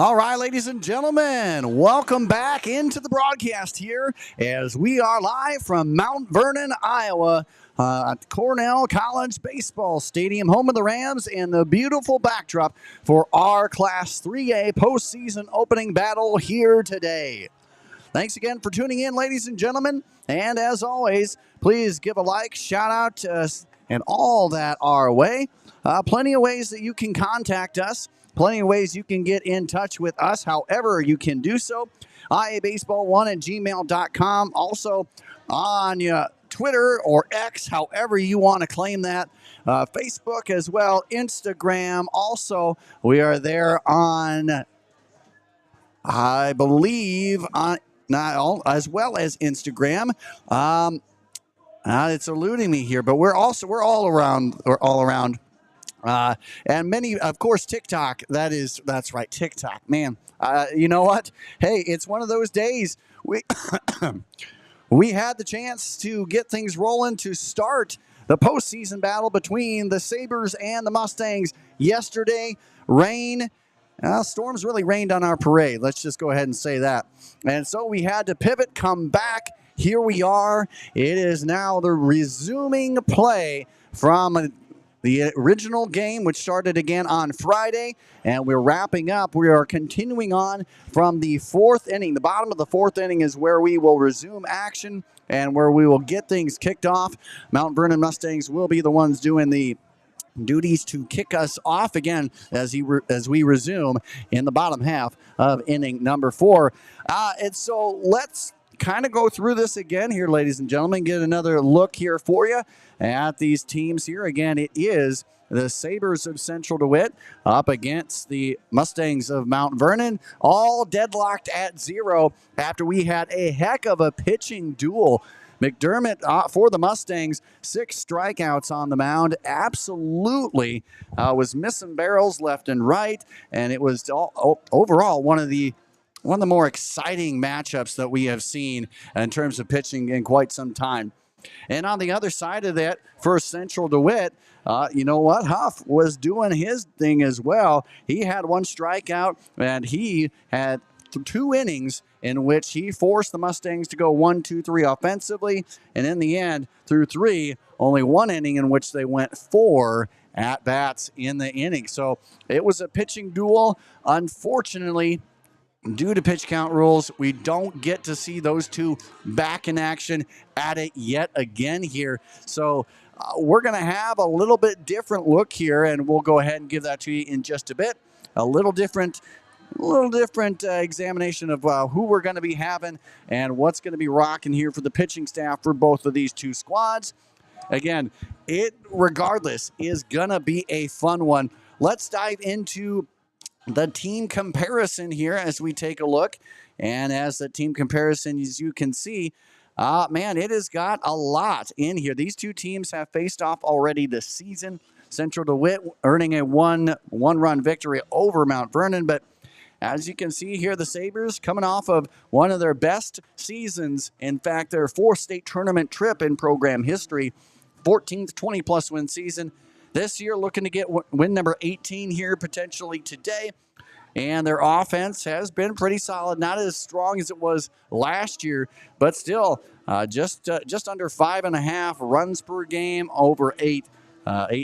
All right, ladies and gentlemen, welcome back into the broadcast here as we are live from Mount Vernon, Iowa, at Cornell College Baseball Stadium, home of the Rams, and the beautiful backdrop for our Class 3A postseason opening battle here today. Thanks again for tuning in, ladies and gentlemen, and as always, please give a like, shout out to us, and all that our way. Plenty of ways that you can contact us. Plenty of ways you can get in touch with us, however you can do so. iabaseball1@gmail.com. Also on Twitter or X, however you want to claim that. Facebook as well, Instagram. Also, we are there on, I believe, as well as Instagram. It's eluding me here, but we're all around. We're all around. And many, of course, TikTok. That's right, TikTok. Man, you know what? Hey, it's one of those days. We had the chance to get things rolling to start the postseason battle between the Sabres and the Mustangs yesterday. Storms really rained on our parade. Let's just go ahead and say that. And so we had to pivot, come back. Here we are. It is now the resuming play from the original game, which started again on Friday, and we're wrapping up. We are continuing on from the fourth inning. The bottom of the fourth inning is where we will resume action and where we will get things kicked off. Mount Vernon Mustangs will be the ones doing the duties to kick us off again as we resume in the bottom half of inning number 4. And so let's kind of go through this again here, ladies and gentlemen, get another look here for you at these teams here. Again, it is the Sabres of Central DeWitt up against the Mustangs of Mount Vernon, all deadlocked at 0 after we had a heck of a pitching duel. McDermott for the Mustangs, 6 strikeouts on the mound, absolutely was missing barrels left and right, and it was overall one of the more exciting matchups that we have seen in terms of pitching in quite some time. And on the other side of that, for Central DeWitt, you know what? Huff was doing his thing as well. He had 1 strikeout, and he had 2 innings in which he forced the Mustangs to go 1-2-3 offensively. And in the end, through 3, only 1 inning in which they went 4 at-bats in the inning. So it was a pitching duel. Unfortunately, due to pitch count rules, we don't get to see those two back in action at it yet again here. So we're going to have a little bit different look here, and we'll go ahead and give that to you in just a bit. A little different examination of who we're going to be having and what's going to be rocking here for the pitching staff for both of these two squads. Again, it regardless is going to be a fun one. Let's dive into the team comparison here as we take a look. And as the team comparison, as you can see, man, it has got a lot in here. These two teams have faced off already this season. Central DeWitt earning a one-run victory over Mount Vernon. But as you can see here, the Sabres coming off of one of their best seasons. In fact, their 4th state tournament trip in program history, 14th 20-plus win season. This year, looking to get win number 18 here potentially today. And their offense has been pretty solid. Not as strong as it was last year, but still just under 5.5 runs per game, over 8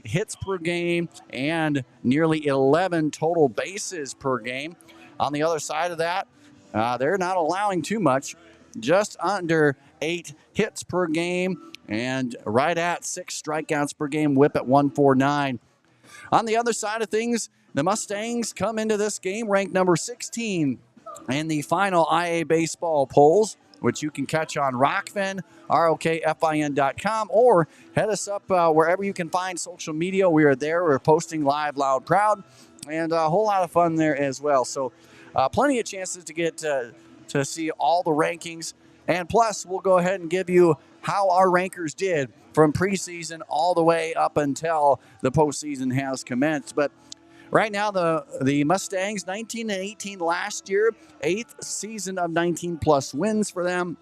hits per game, and nearly 11 total bases per game. On the other side of that, they're not allowing too much, just under 8 hits per game, and right at 6 strikeouts per game, whip at 149. On the other side of things, the Mustangs come into this game ranked number 16 in the final IA baseball polls, which you can catch on Rockfin, ROKFIN.com, or head us up wherever you can find social media. We are there. We're posting live, loud, proud, and a whole lot of fun there as well. So plenty of chances to get to see all the rankings. And plus, we'll go ahead and give you how our rankers did from preseason all the way up until the postseason has commenced. But right now, the Mustangs, 19-18 last year, 8th season of 19-plus wins for them.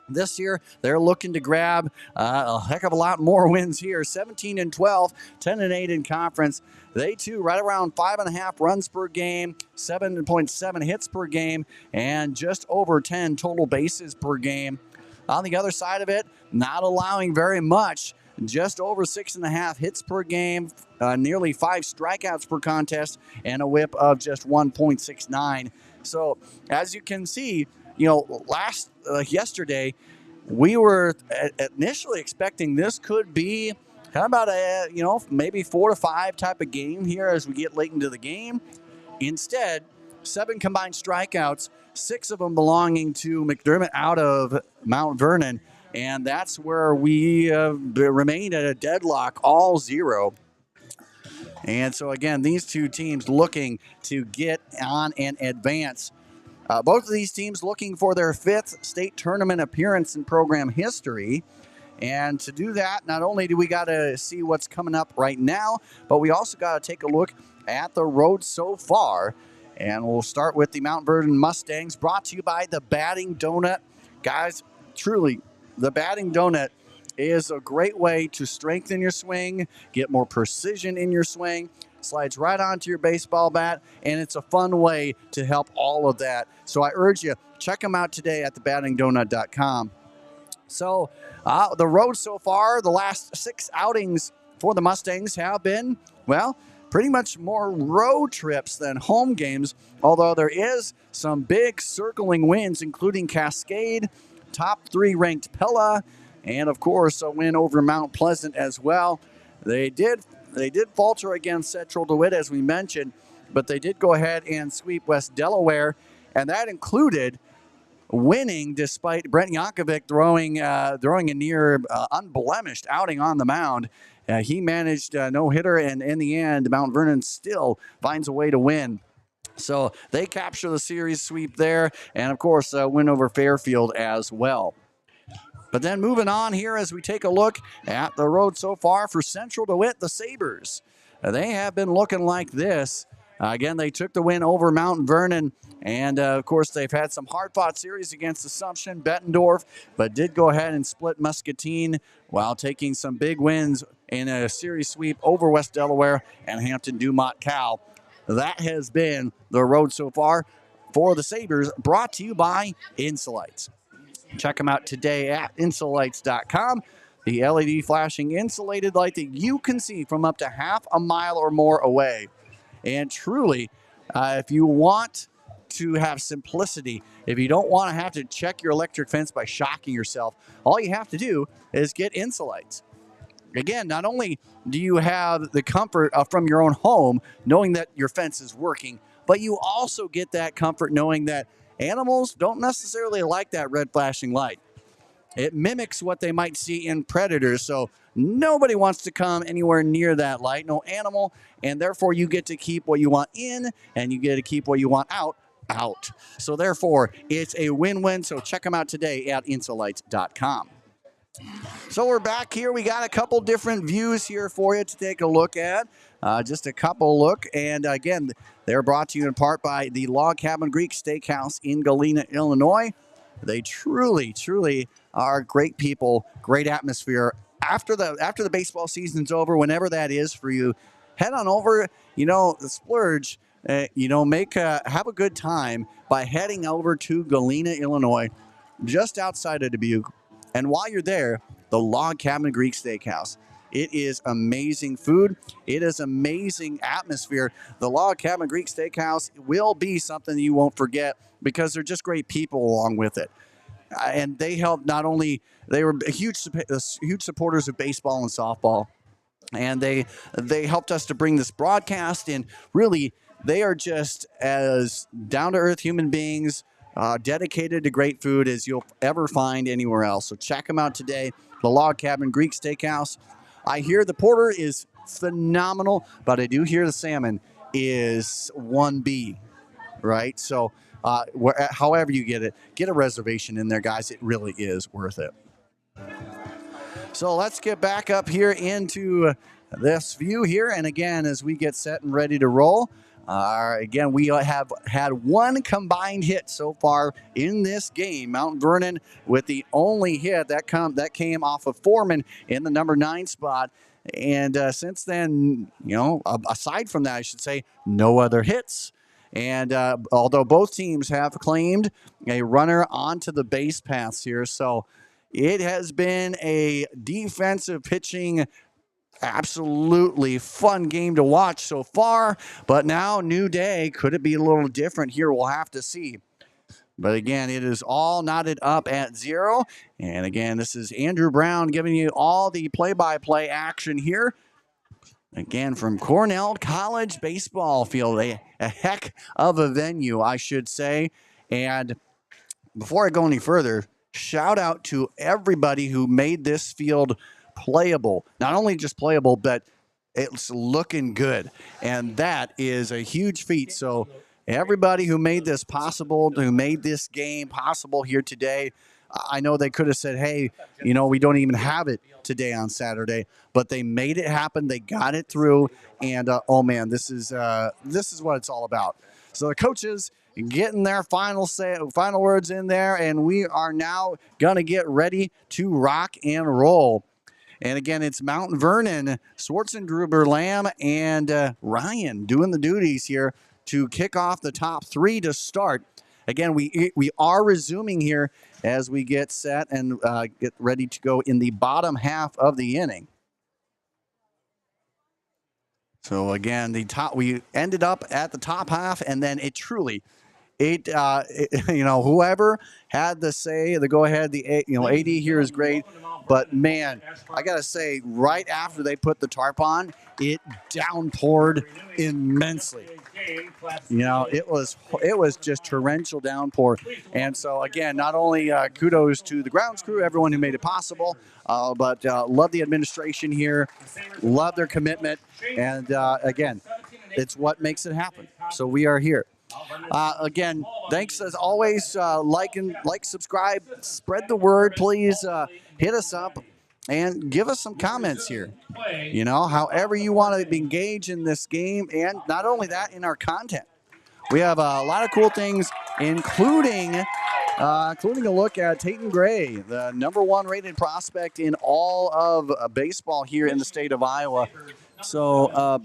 This year, they're looking to grab a heck of a lot more wins here. 17-12, 10-8 in conference. They too, right around 5.5 runs per game, 7.7 hits per game, and just over 10 total bases per game. On the other side of it, not allowing very much. Just over 6.5 hits per game, nearly 5 strikeouts per contest, and a whip of just 1.69. So, as you can see, yesterday, we were initially expecting this could be kind of about a, maybe 4-5 type of game here as we get late into the game. Instead, 7 combined strikeouts, 6 of them belonging to McDermott out of Mount Vernon. And that's where we remained at a deadlock, all 0. And so, again, these two teams looking to get on and advance. Both of these teams looking for their 5th state tournament appearance in program history. And to do that, not only do we got to see what's coming up right now, but we also got to take a look at the road so far. And we'll start with the Mount Vernon Mustangs, brought to you by the Batting Donut. Guys, truly, the Batting Donut is a great way to strengthen your swing, get more precision in your swing. Slides right onto your baseball bat, and it's a fun way to help all of that. So I urge you, check them out today at thebattingdonut.com. So the road so far, the last 6 outings for the Mustangs have been, well, pretty much more road trips than home games, although there is some big circling wins, including Cascade, top 3 ranked Pella, and of course a win over Mount Pleasant as well. They did falter against Central DeWitt, as we mentioned, but they did go ahead and sweep West Delaware, and that included winning despite Brent Yankovic throwing a near unblemished outing on the mound. He managed a no-hitter, and in the end, Mount Vernon still finds a way to win. So they capture the series sweep there, and of course, win over Fairfield as well. But then moving on here as we take a look at the road so far for Central DeWitt, the Sabres. They have been looking like this. Again, they took the win over Mount Vernon, and of course, they've had some hard-fought series against Assumption, Bettendorf, but did go ahead and split Muscatine while taking some big wins in a series sweep over West Delaware and Hampton Dumont Cal. That has been the road so far for the Sabres, brought to you by Insolites. Check them out today at insolites.com. The LED flashing insulated light that you can see from up to half a mile or more away. And truly, if you want to have simplicity, if you don't want to have to check your electric fence by shocking yourself, all you have to do is get Insolites. Again, not only do you have the comfort from your own home knowing that your fence is working, but you also get that comfort knowing that animals don't necessarily like that red flashing light. It mimics what they might see in predators, so nobody wants to come anywhere near that light, no animal, and therefore you get to keep what you want in, and you get to keep what you want out. So therefore, it's a win-win, so check them out today at insolites.com. So we're back here. We got a couple different views here for you to take a look at. Just a couple look. And again, they're brought to you in part by the Log Cabin Greek Steakhouse in Galena, Illinois. They truly, truly are great people, great atmosphere. After the baseball season's over, whenever that is for you, head on over, splurge, have a good time by heading over to Galena, Illinois, just outside of Dubuque. And while you're there, the Log Cabin Greek Steakhouse. It is amazing food. It is amazing atmosphere. The Log Cabin Greek Steakhouse will be something you won't forget because they're just great people along with it. And they helped not only, they were huge supporters of baseball and softball. And they helped us to bring this broadcast, and really, they are just as down-to-earth human beings, dedicated to great food as you'll ever find anywhere else. So check them out today, the Log Cabin Greek Steakhouse. I hear the porter is phenomenal, but I do hear the salmon is 1B, right? So however you get it, get a reservation in there, guys. It really is worth it. So let's get back up here into this view here. And again, as we get set and ready to roll, Again, we have had one combined hit so far in this game. Mount Vernon with the only hit that came off of Foreman in the number 9 spot. And since then, aside from that, I should say, no other hits. And although both teams have claimed a runner onto the base paths here, so it has been a defensive pitching absolutely fun game to watch so far, but now new day. Could it be a little different here? We'll have to see. But again, it is all knotted up at 0. And again, this is Andrew Brown giving you all the play-by-play action here. Again, from Cornell College baseball field, a heck of a venue, I should say. And before I go any further, shout out to everybody who made this field playable. Not only just playable, but it's looking good. And that is a huge feat. So everybody who made this possible, who made this game possible here today, I know they could have said, hey, we don't even have it today on Saturday, but they made it happen. They got it through. And, oh, man, this is what it's all about. So the coaches getting their final words in there, and we are now going to get ready to rock and roll. And again, it's Mount Vernon, Schwartzengruber, Lamb, and Ryan doing the duties here to kick off the top 3 to start. Again, we are resuming here as we get set and get ready to go in the bottom half of the inning. So again, we ended up at the top half, and then whoever had the say, the go ahead, the AD here is great. But man, I gotta say, right after they put the tarp on, it downpoured immensely. It was just torrential downpour. And so again, not only kudos to the grounds crew, everyone who made it possible, but love the administration here, love their commitment, and again, it's what makes it happen. So we are here. Again, thanks as always. Like, subscribe, spread the word. Please hit us up and give us some comments here. However you want to engage in this game, and not only that, in our content. We have a lot of cool things, including a look at Tatum Gray, the number 1 rated prospect in all of baseball here in the state of Iowa. So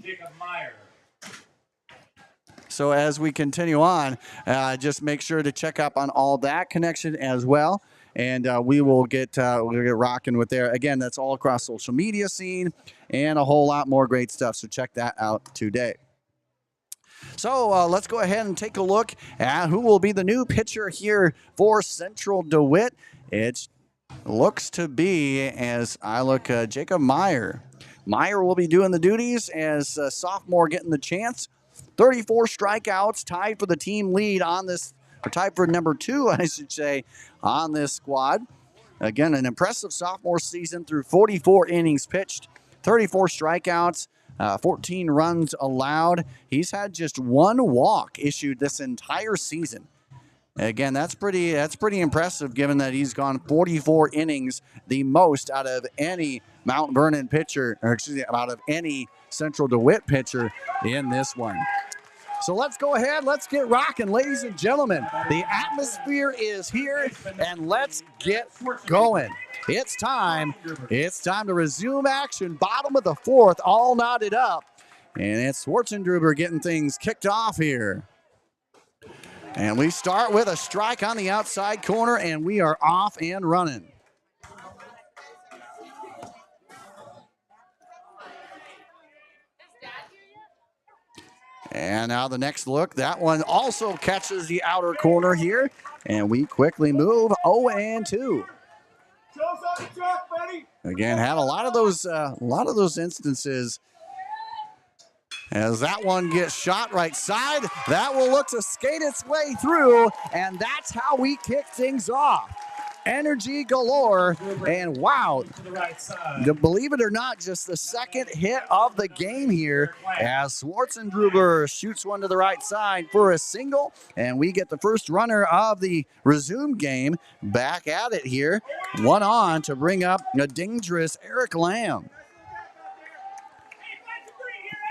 as we continue on, just make sure to check up on all that connection as well. And we'll get rocking with there. Again, that's all across social media scene and a whole lot more great stuff. So check that out today. So let's go ahead and take a look at who will be the new pitcher here for Central DeWitt. It looks to be, as I look, Jacob Meyer. Meyer will be doing the duties as a sophomore getting the chance. 34 strikeouts, tied for the team lead on this, or tied for number 2, I should say, on this squad. Again, an impressive sophomore season through 44 innings pitched, 34 strikeouts, 14 runs allowed. He's had just 1 walk issued this entire season. Again, that's pretty impressive given that he's gone 44 innings, the most out of any Mount Vernon pitcher, or excuse me, out of any Central DeWitt pitcher in this one. So let's go ahead. Let's get rocking, ladies and gentlemen. The atmosphere is here, and let's get going. It's time. It's time to resume action. Bottom of the 4th, all knotted up. And it's Schwartzengruber getting things kicked off here. And we start with a strike on the outside corner, and we are off and running. And now the next look, that one also catches the outer corner here, and we quickly move 0-2. Again, had a lot of those instances. As that one gets shot right side, that will look to skate its way through, and that's how we kick things off. Energy galore, and wow, believe it or not, just the second hit of the game here as Schwartzengruber shoots one to the right side for a single, and we get the first runner of the resumed game back at it here. 1 on to bring up a dangerous Eric Lamb.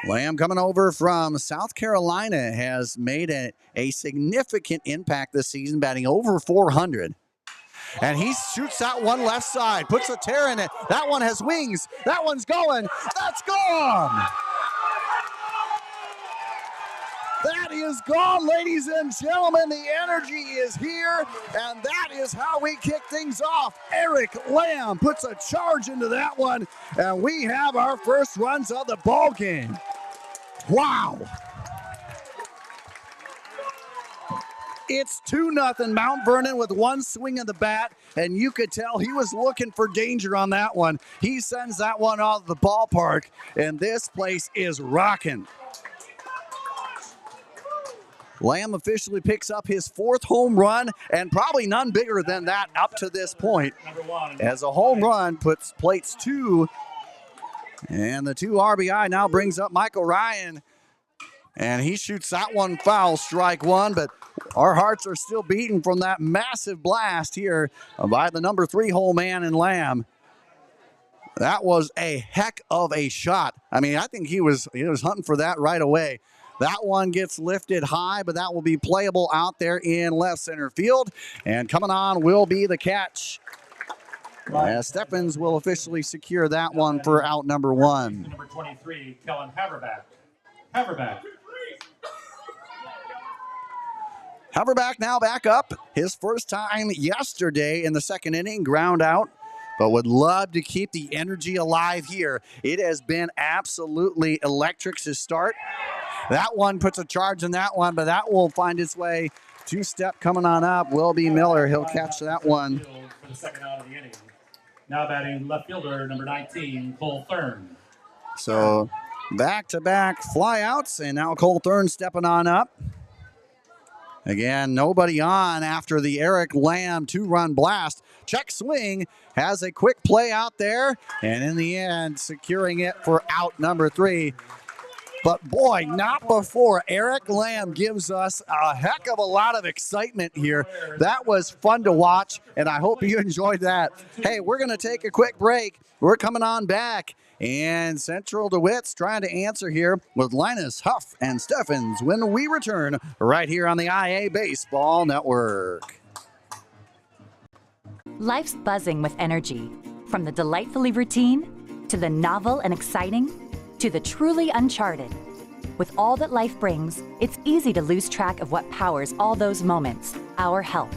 Lamb coming over from South Carolina has made a significant impact this season, batting over 400. And he shoots that one left side, puts a tear in it. That one has wings. That one's going. That's gone. That is gone, ladies and gentlemen. The energy is here, and that is how we kick things off. Eric Lamb puts a charge into that one, and we have our first runs of the ball game. Wow. It's 2-0 Mount Vernon with one swing of the bat, and you could tell he was looking for danger on that one. He sends that one out of the ballpark, and this place is rocking. Lamb officially picks up his 4th home run, and probably none bigger than that up to this point. As a home run puts plates 2, and the 2 RBI now brings up Michael Ryan. And he shoots that one foul, strike 1, but our hearts are still beating from that massive blast here by the number 3 hole man in Lamb. That was a heck of a shot. I mean, I think he was hunting for that right away. That one gets lifted high, but that will be playable out there in left center field. And coming on will be the catch. Steffens will officially secure that one for out number 1. Number 23, Kellen Haverback. Haverback now back up. His first time yesterday in the 2nd inning, ground out, but would love to keep the energy alive here. It has been absolutely electric to start. That one puts a charge in that one, but that will find its way. 2-step coming on up. Will be Miller. He'll catch that one. For the second out of the inning. Now batting left fielder, number 19, Cole Thurn. So back-to-back flyouts, and now Cole Thurn stepping on up. Again, nobody on after the Eric Lamb 2-run blast. Check swing, has a quick play out there, and in the end, securing it for out number 3. But boy, not before Eric Lamb gives us a heck of a lot of excitement here. That was fun to watch, and I hope you enjoyed that. Hey, we're going to take a quick break. We're coming on back. And Central DeWitt's trying to answer here with Linus, Huff, and Steffens when we return right here on the IA Baseball Network. Life's buzzing with energy, from the delightfully routine to the novel and exciting to the truly uncharted. With all that life brings, it's easy to lose track of what powers all those moments, our health.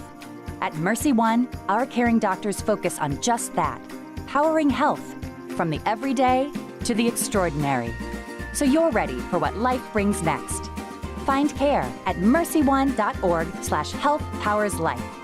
At Mercy One, our caring doctors focus on just that, powering health. From the everyday to the extraordinary. So you're ready for what life brings next. Find care at mercyone.org/healthpowerslife.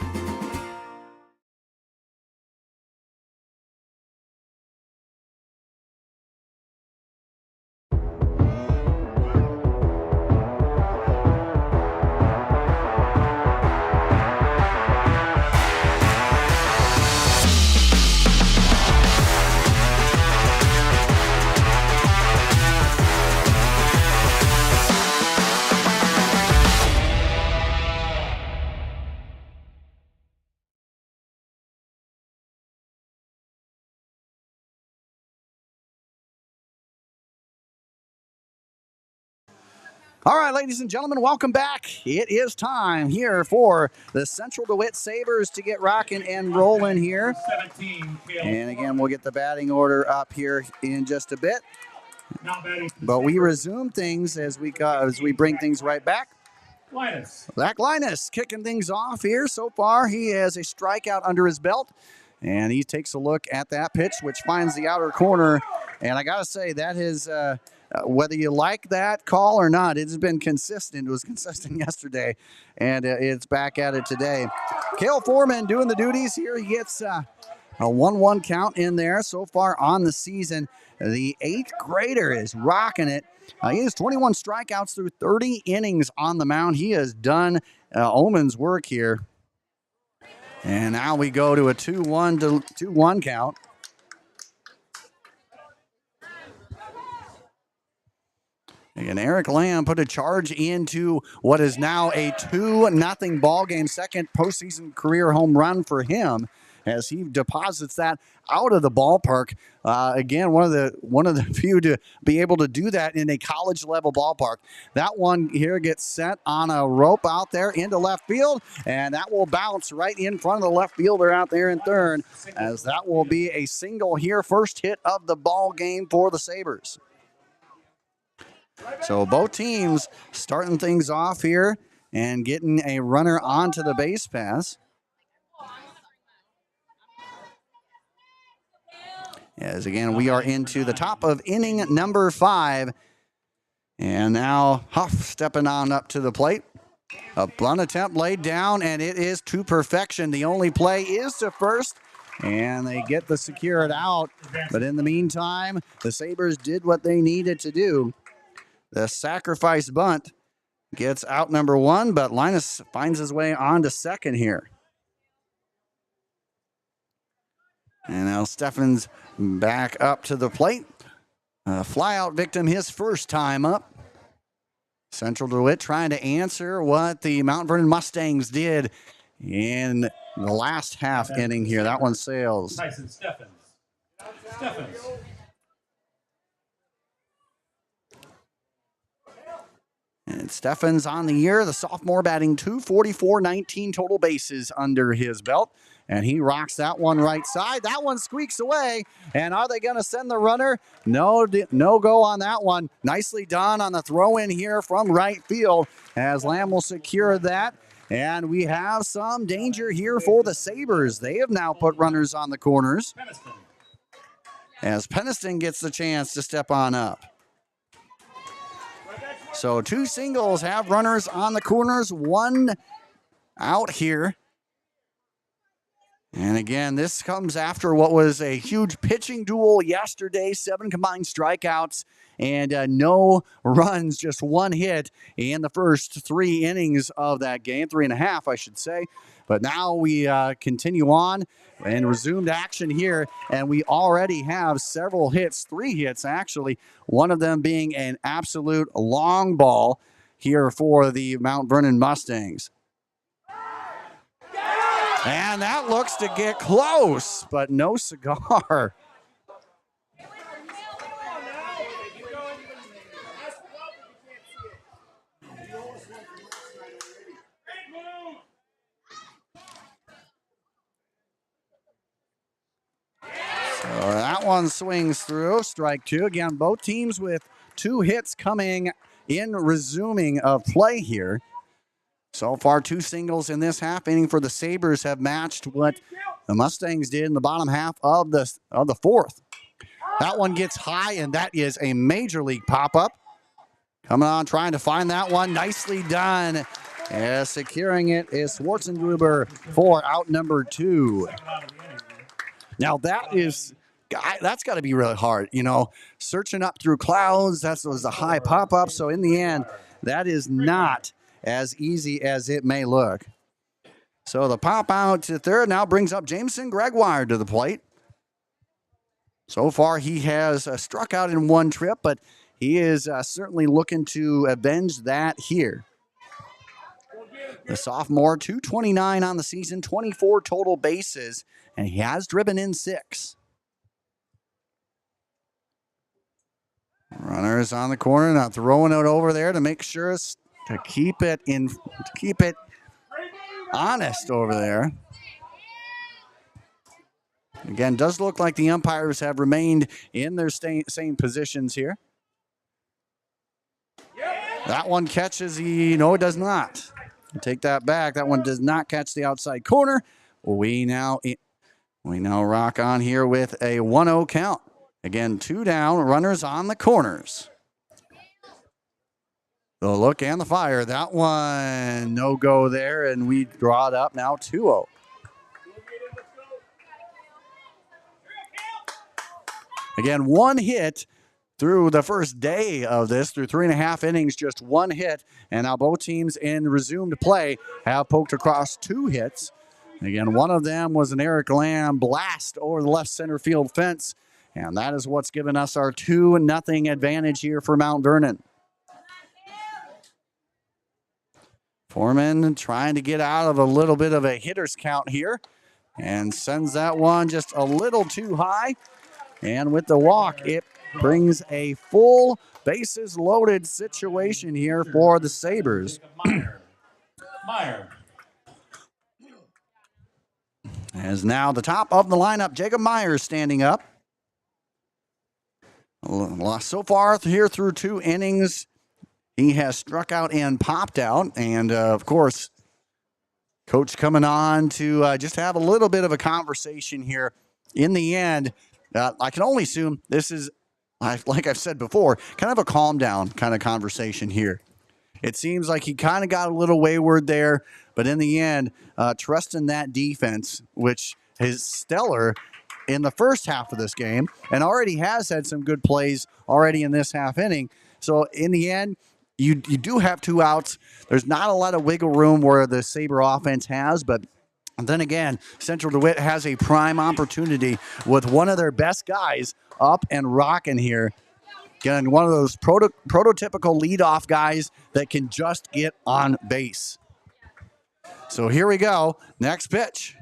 All right, ladies and gentlemen, welcome back. It is time here for the Central DeWitt Sabres to get rocking and rolling here. And again, we'll get the batting order up here in just a bit. But we resume things as we bring things right back. Zach Linus kicking things off here. So far, he has a strikeout under his belt. And he takes a look at that pitch, which finds the outer corner. And I got to say, that is... whether you like that call or not, it's been consistent. It was consistent yesterday, and it's back at it today. Cale Foreman doing the duties here. He gets a 1-1 count in there so far on the season. The 8th grader is rocking it. He has 21 strikeouts through 30 innings on the mound. He has done Omen's work here. And now we go to a 2-1 count. And Eric Lamb put a charge into what is now a 2-0 ball game, second postseason career home run for him. as he deposits that out of the ballpark. Again, one of the few to be able to do that in a college level ballpark. That one here gets sent on a rope out there into left field, and that will bounce right in front of the left fielder out there in third, as that will be a single here, first hit of the ball game for the Sabres. So both teams starting things off here and getting a runner onto the base pass. As again, we are into the top of inning number 5. And now Huff stepping on up to the plate. A blunt attempt laid down, and it is to perfection. The only play is to first, and they get the secured out. But in the meantime, the Sabres did what they needed to do. The sacrifice bunt gets out number 1, but Linus finds his way on to second here. And now Steffens back up to the plate. Flyout victim his first time up. Central DeWitt trying to answer what the Mount Vernon Mustangs did in the last half inning here. That one sails. Tyson Steffens. And Steffens on the year, the sophomore batting .244, 19 total bases under his belt. And he rocks that one right side. That one squeaks away. And are they going to send the runner? No go on that one. Nicely done on the throw in here from right field as Lamb will secure that. And we have some danger here for the Sabres. They have now put runners on the corners as Peniston gets the chance to step on up. So 2 singles have runners on the corners, 1 out here. And again, this comes after what was a huge pitching duel yesterday, 7 combined strikeouts and no runs, just 1 hit in the first 3 innings of that game, 3.5, I should say. But now we continue on and resumed action here, and we already have several hits, 3 hits actually, one of them being an absolute long ball here for the Mount Vernon Mustangs. And that looks to get close, but no cigar. So that one swings through, strike 2. Again, both teams with 2 hits coming in resuming of play here. So far, 2 singles in this half inning for the Sabres have matched what the Mustangs did in the bottom half of the 4th. That one gets high, and that is a major league pop-up. Coming on, trying to find that one. Nicely done. As securing it is Schwartzengruber for out number 2. Now, that's got to be really hard, searching up through clouds. That was a high pop-up. So in the end, that is not as easy as it may look. So the pop out to third now brings up Jameson Gregoire to the plate. So far, he has struck out in 1 trip, but he is certainly looking to avenge that here. The sophomore, .229 on the season, 24 total bases, and he has driven in 6. Runners on the corner, now throwing it over there to make sure to keep it honest over there. Again, does look like the umpires have remained in their same positions here. That one catches no, it does not. Take that back. That one does not catch the outside corner. We now rock on here with a 1-0 count. Again, 2 down, runners on the corners. The look and the fire. That one, no go there, and we draw it up now 2-0. Again, 1 hit through the first day of this, through 3.5 innings, just 1 hit. And now both teams in resumed play have poked across 2 hits. Again, one of them was an Eric Lamb blast over the left center field fence. And that is what's given us our 2-0 advantage here for Mount Vernon. Foreman trying to get out of a little bit of a hitter's count here. and sends that one just a little too high. And with the walk, it brings a full bases loaded situation here for the Sabres. Meyer. As now the top of the lineup, Jacob Myers standing up. So far here through 2 innings, he has struck out and popped out. And, of course, coach coming on to just have a little bit of a conversation here. In the end, I can only assume this is, like I've said before, kind of a calm down kind of conversation here. It seems like he kind of got a little wayward there, but in the end, trusting that defense, which is stellar in the first half of this game and already has had some good plays already in this half inning. So in the end, you do have 2 outs. There's not a lot of wiggle room where the Sabre offense has, but then again, Central DeWitt has a prime opportunity with one of their best guys up and rocking here. Again, one of those prototypical leadoff guys that can just get on base. So here we go. Next pitch.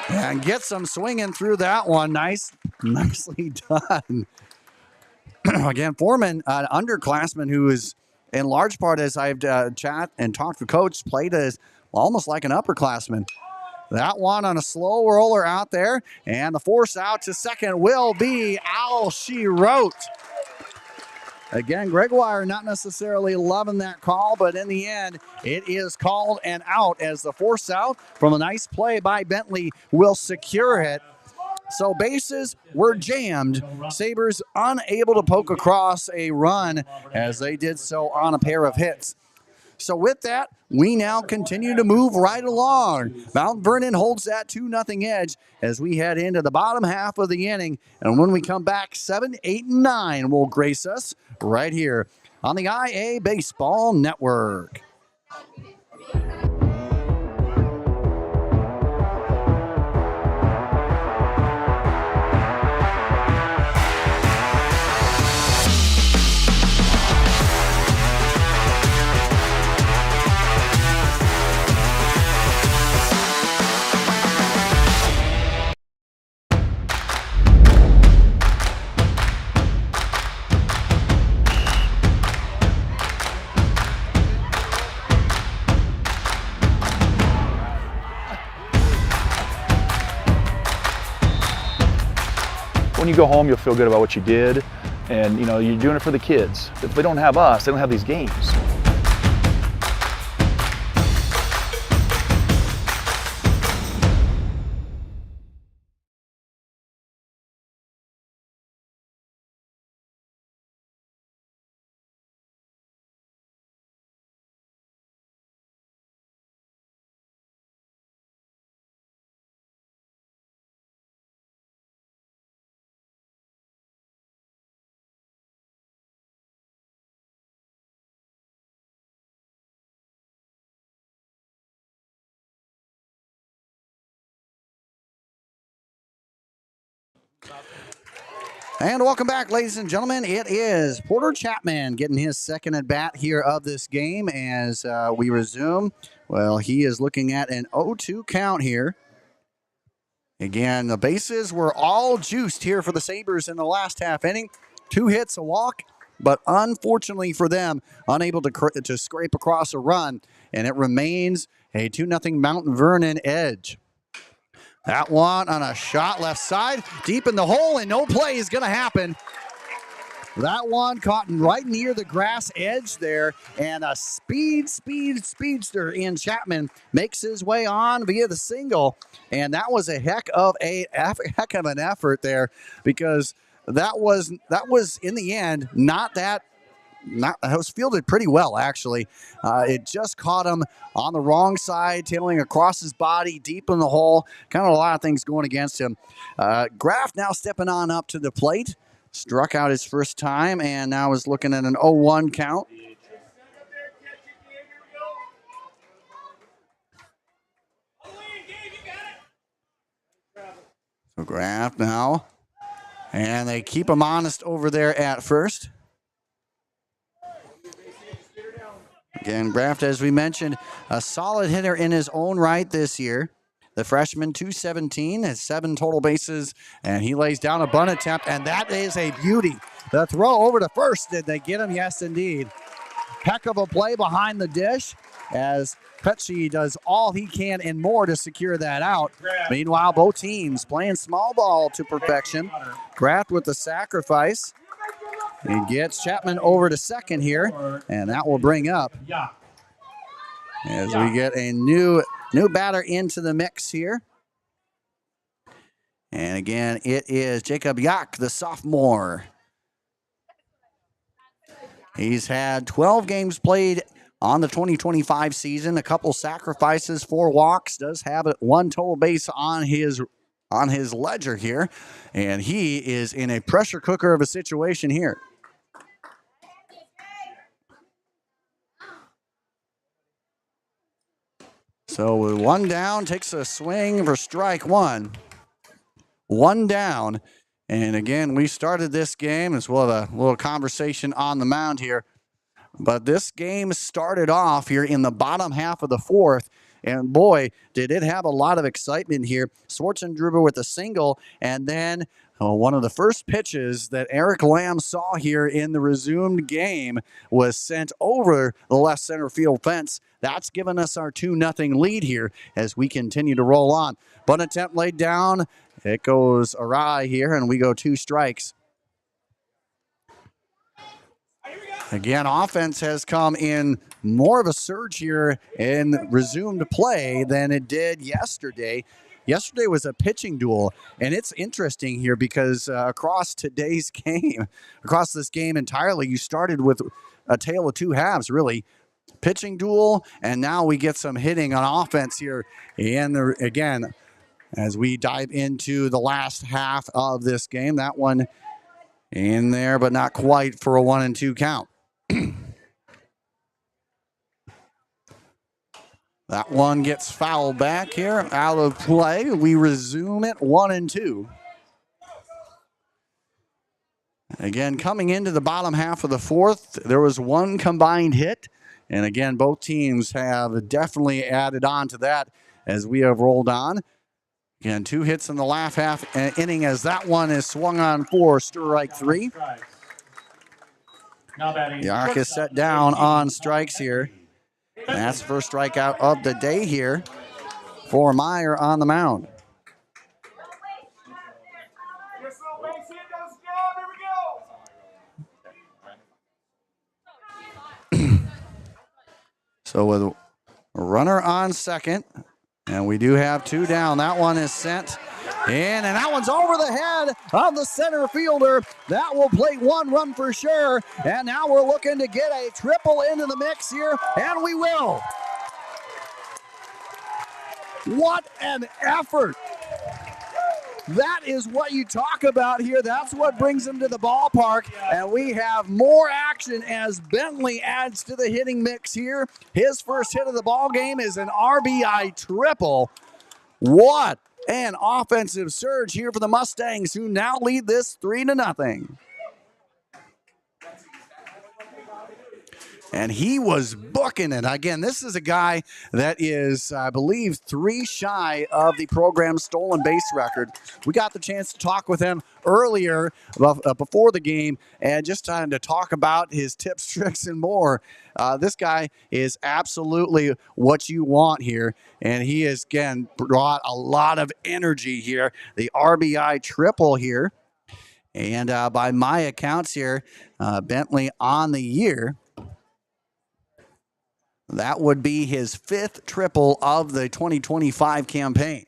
And gets them swinging through that one. Nicely done. Again, Foreman, an underclassman who is in large part, as I've chat and talked with Coach, played as almost like an upperclassman. That one on a slow roller out there. And the force out to second will be all she wrote. Again, Gregoire not necessarily loving that call, but in the end, it is called and out as the force out from a nice play by Bentley will secure it. So bases were jammed. Sabres unable to poke across a run as they did so on a pair of hits. So with that, we now continue to move right along. Mount Vernon holds that 2-0 edge as we head into the bottom half of the inning. And when we come back, 7, 8, and 9 will grace us right here on the IA Baseball Network. When you go home, you'll feel good about what you did, and you know you're doing it for the kids. If they don't have us, they don't have these games. And welcome back, ladies and gentlemen. It is Porter Chapman getting his second at bat here of this game as we resume. Well, he is looking at an 0-2 count here. Again, the bases were all juiced here for the Sabres in the last half inning. 2 hits, a walk, but unfortunately for them, unable to scrape across a run. And it remains a 2-0 Mount Vernon edge. That one on a shot left side, deep in the hole, and no play is going to happen. That one caught right near the grass edge there, and a speedster in Chapman makes his way on via the single, and that was a heck of an effort there because that was in the end it was fielded pretty well, actually. It just caught him on the wrong side, tailing across his body, deep in the hole. Kind of a lot of things going against him. Graff now stepping on up to the plate. Struck out his first time, and now is looking at an 0-1 count. So Graff now. And they keep him honest over there at first. Again, Graft, as we mentioned, a solid hitter in his own right this year. The freshman, 217, has 7 total bases, and he lays down a bunt attempt, and that is a beauty. The throw over to first. Did they get him? Yes, indeed. Heck of a play behind the dish as Petchy does all he can and more to secure that out. Meanwhile, both teams playing small ball to perfection. Graff with the sacrifice. He gets Chapman over to second here, and that will bring up as we get a new batter into the mix here. And again, it is Jacob Yak, the sophomore. He's had 12 games played on the 2025 season, a couple sacrifices, 4 walks, does have 1 total base on his ledger here, and he is in a pressure cooker of a situation here. So with 1 down, takes a swing for strike 1. 1 down. And again, we started this game as we'll have a little conversation on the mound here. But this game started off here in the bottom half of the 4th. And boy, did it have a lot of excitement here. Schwartzendruber with a single. And then one of the first pitches that Eric Lamb saw here in the resumed game was sent over the left center field fence. That's given us our 2-0 lead here as we continue to roll on. Bunt attempt laid down. It goes awry here, and we go 2 strikes. Again, offense has come in more of a surge here in resumed play than it did yesterday. Yesterday was a pitching duel, and it's interesting here because across today's game, across this game entirely, you started with a tale of 2 halves, really. Pitching duel, and now we get some hitting on offense here. And again, as we dive into the last half of this game, that one in there, but not quite for a 1-2 count. That one gets fouled back here, out of play. We resume it 1-2. Again, coming into the bottom half of the 4th, there was 1 combined hit. And again, both teams have definitely added on to that as we have rolled on. Again, 2 hits in the last half inning as that one is swung on for strike 3. Yark is set down on strikes here. And that's the first strikeout of the day here for Meyer on the mound. So with a runner on second, and we do have 2 down. That one is sent in, and that one's over the head of the center fielder. That will plate 1 run for sure. And now we're looking to get a triple into the mix here, and we will. What an effort. That is what you talk about here. That's what brings him to the ballpark. And we have more action as Bentley adds to the hitting mix here. His first hit of the ball game is an RBI triple. What an offensive surge here for the Mustangs, who now lead this 3-0. And he was booking it. Again, this is a guy that is, I believe, 3 shy of the program's stolen base record. We got the chance to talk with him earlier before the game and just trying to talk about his tips, tricks, and more. This guy is absolutely what you want here. And he has, again, brought a lot of energy here. The RBI triple here. And by my accounts here, Bentley on the year, that would be his 5th triple of the 2025 campaign.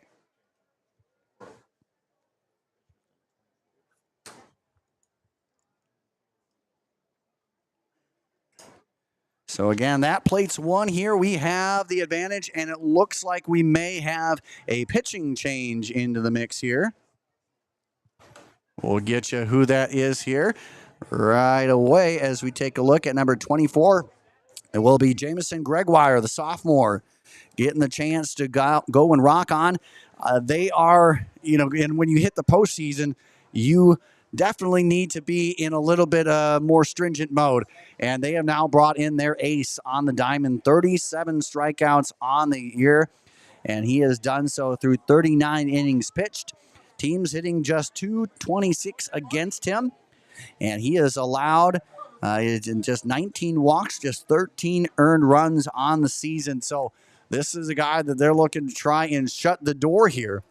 So again, that plates 1 here. We have the advantage, and it looks like we may have a pitching change into the mix here. We'll get you who that is here right away as we take a look at number 24. It will be Jamison Gregoire, the sophomore, getting the chance to go and rock on. They are, and when you hit the postseason, you definitely need to be in a little bit more stringent mode. And they have now brought in their ace on the diamond, 37 strikeouts on the year. and he has done so through 39 innings pitched. Teams hitting just 226 against him, and he has allowed just 19 walks, just 13 earned runs on the season. So this is a guy that they're looking to try and shut the door here.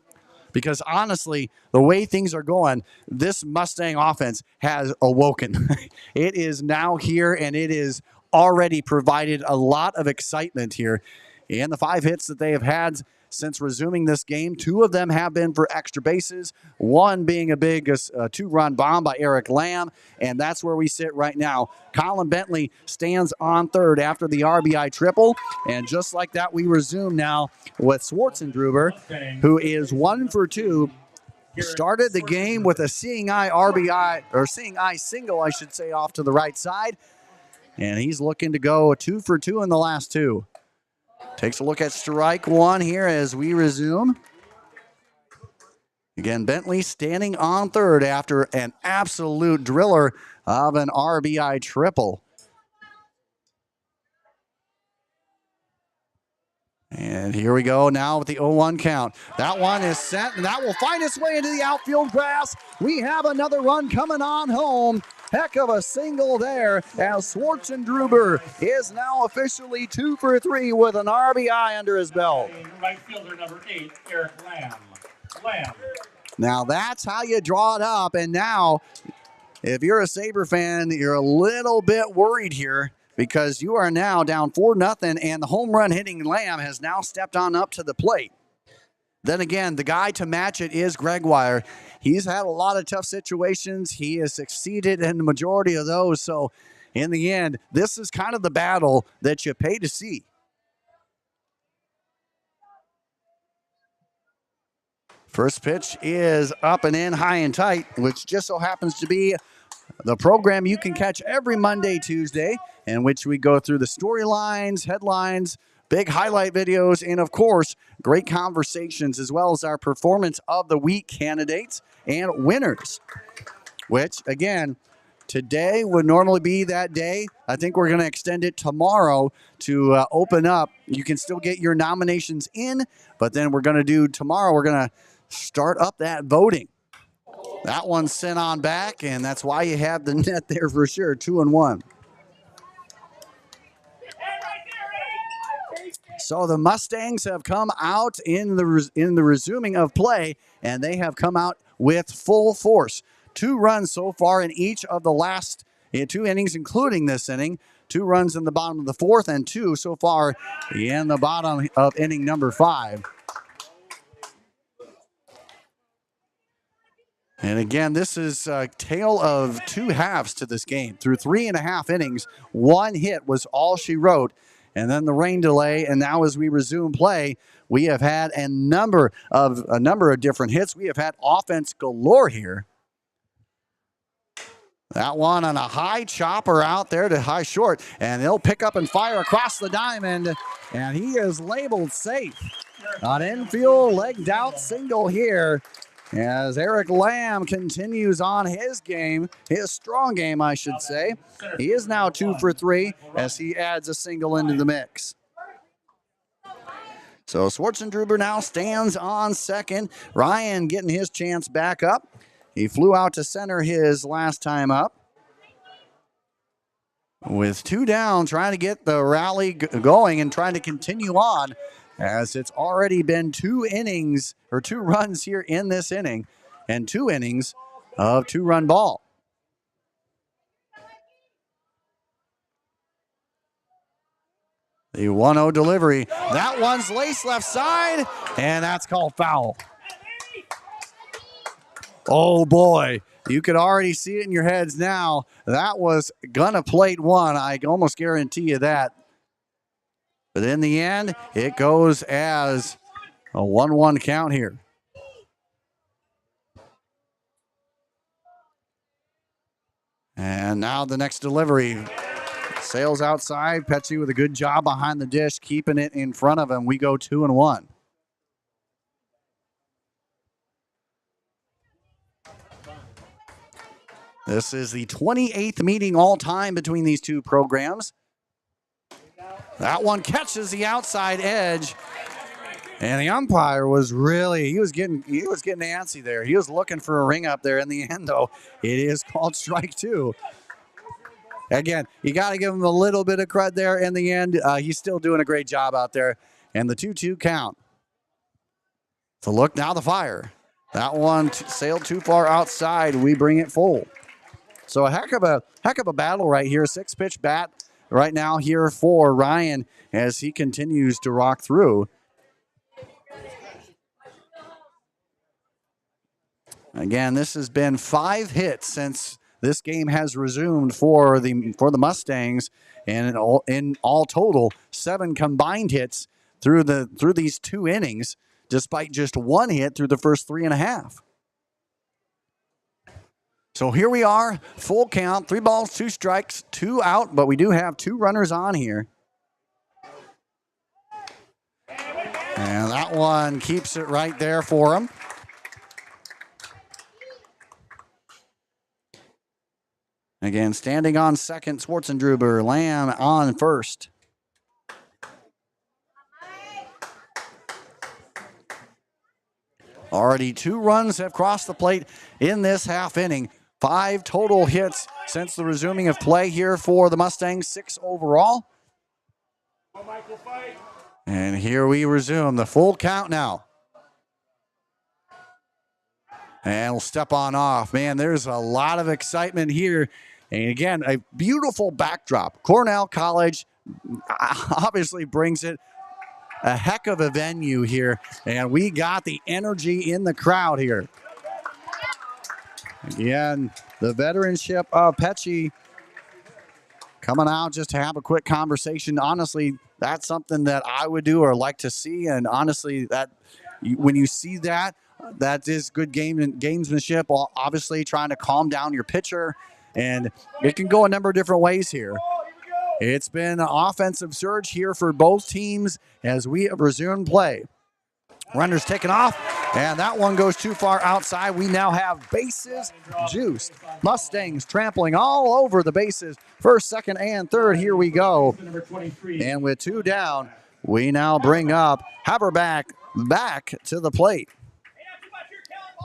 Because honestly, the way things are going, this Mustang offense has awoken. It is now here, and it is already provided a lot of excitement here. And the 5 hits that they have had since resuming this game, 2 of them have been for extra bases, 1 being a big 2-run bomb by Eric Lamb, and that's where we sit right now. Colin Bentley stands on third after the RBI triple, and just like that, we resume now with Schwartzendruber, who is 1 for 2. Started the game with a seeing eye RBI, or seeing eye single, I should say, off to the right side, and he's looking to go 2 for 2 in the last 2. Takes a look at strike 1 here as we resume. Again, Bentley standing on third after an absolute driller of an RBI triple. And here we go now with the 0-1 count. That one is set, and that will find its way into the outfield grass. We have another run coming on home. Heck of a single there as Schwartzendruber is now officially 2 for 3 with an RBI under his belt. Right fielder number 8, Eric Lamb. Now that's how you draw it up, and now if you're a Sabre fan, you're a little bit worried here because you are now down 4-0, and the home run hitting Lamb has now stepped on up to the plate. Then again, the guy to match it is Gregoire. He's had a lot of tough situations. He has succeeded in the majority of those. So in the end, this is kind of the battle that you pay to see. First pitch is up and in, high and tight, which just so happens to be the program you can catch every Monday, Tuesday, in which we go through the storylines, headlines, big highlight videos, and of course, great conversations, as well as our performance of the week candidates and winners, which again, today would normally be that day. I think we're going to extend it tomorrow to open up. You can still get your nominations in, but then we're going to do tomorrow, we're going to start up that voting. That one's sent on back, and that's why you have the net there for sure, 2-1. So the Mustangs have come out in the resuming of play, and they have come out with full force. 2 runs so far in each of the last 2 innings, including this inning. 2 runs in the bottom of the 4th, and 2 so far in the bottom of inning number 5. And again, this is a tale of 2 halves to this game. Through 3.5 innings, 1 hit was all she wrote. And then the rain delay, and now as we resume play, we have had a number of different hits. We have had offense galore here. That one on a high chopper out there to high short, and they'll pick up and fire across the diamond, and he is labeled safe. An infield legged out single here as Eric Lamb continues on his game, his strong game, I should say. He is now 2 for 3 as he adds a single into the mix. So Schwartzendruber now stands on second. Ryan getting his chance back up. He flew out to center his last time up. With 2 down, trying to get the rally going and trying to continue on, as it's already been 2 innings or 2 runs here in this inning and 2 innings of 2-run ball. The 1-0 delivery. That one's laced left side, and that's called foul. Oh boy, you could already see it in your heads now. That was gonna plate 1. I almost guarantee you that. But in the end, it goes as a 1-1 count here. And now the next delivery. Sails outside. Petsy with a good job behind the dish, keeping it in front of him. We go 2-1. This is the 28th meeting all time between these 2 programs. That one catches the outside edge. And the umpire was really, he was getting antsy there. He was looking for a ring up there. In the end, though, it is called strike 2. Again, you got to give him a little bit of credit there. In the end, he's still doing a great job out there. And the 2-2 count. So look now, the fire. That one sailed too far outside. We bring it full. So a heck of a battle right here. 6-pitch bat right now here for Ryan as he continues to rock through. Again, this has been 5 hits since this game has resumed for the Mustangs, and in all total, 7 combined hits through these 2 innings, despite just 1 hit through the first 3.5. So here we are, full count, 3 balls, 2 strikes, 2 out, but we do have 2 runners on here. And that one keeps it right there for him. Again, standing on second, Schwartzendruber. Lamb on first. Already 2 runs have crossed the plate in this half inning. 5 total hits since the resuming of play here for the Mustangs, 6 overall. And here we resume the full count now. And we'll step on off. Man, there's a lot of excitement here. And again, a beautiful backdrop. Cornell College obviously brings it. A heck of a venue here. And we got the energy in the crowd here. Again, the veteranship of Pecci coming out just to have a quick conversation. Honestly, that's something that I would do or like to see. And honestly, that when you see that, that is good gamesmanship. Obviously, trying to calm down your pitcher. And it can go a number of different ways here. It's been an offensive surge here for both teams as we have resumed play. Runners taken off, and that one goes too far outside. We now have bases juiced. Mustangs trampling all over the bases. First, second, and third. Here we go. And with 2 down, we now bring up Haberback back to the plate.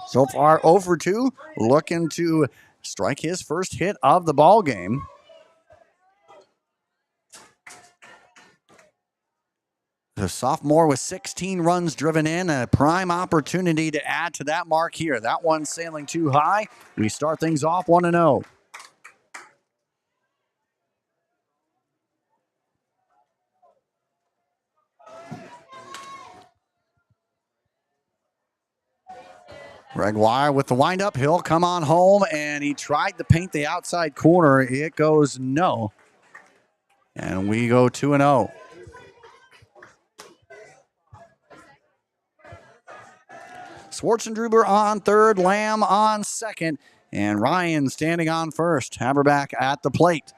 So far, 0 for 2, looking to strike his first hit of the ball game. The sophomore with 16 runs driven in, a prime opportunity to add to that mark here. That one sailing too high. We start things off 1-0. Gregoire with the windup. He'll come on home, and he tried to paint the outside corner. It goes no. And we go 2-0. Schwartzendruber on third, Lamb on second, and Ryan standing on first. Haberback at the plate.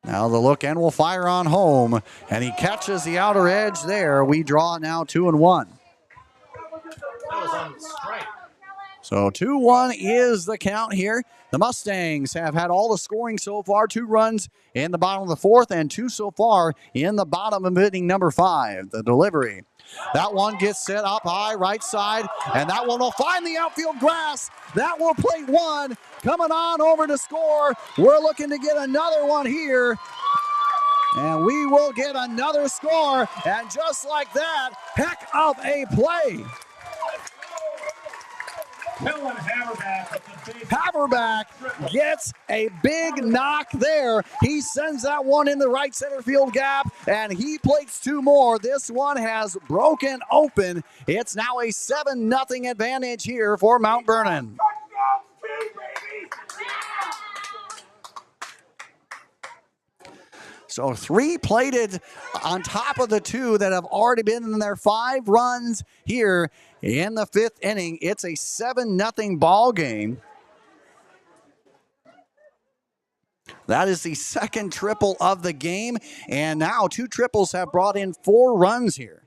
Now the look and will fire on home, and he catches the outer edge there. We draw now 2-1. That was on the strike. So 2-1 is the count here. The Mustangs have had all the scoring so far. 2 runs in the bottom of the 4th and 2 so far in the bottom of inning number 5. The delivery. That one gets set up high, right side, and that one will find the outfield grass. That will plate 1. Coming on over to score. We're looking to get another one here. And we will get another score. And just like that, heck of a play. Haberback gets a big knock there. He sends that one in the right center field gap, and he plates 2 more. This one has broken open. It's now a 7-0 advantage here for Mount Vernon. So 3 plated on top of the 2 that have already been in their 5 runs here in the 5th inning. It's a 7-0 ball game. That is the second triple of the game, and now 2 triples have brought in 4 runs here.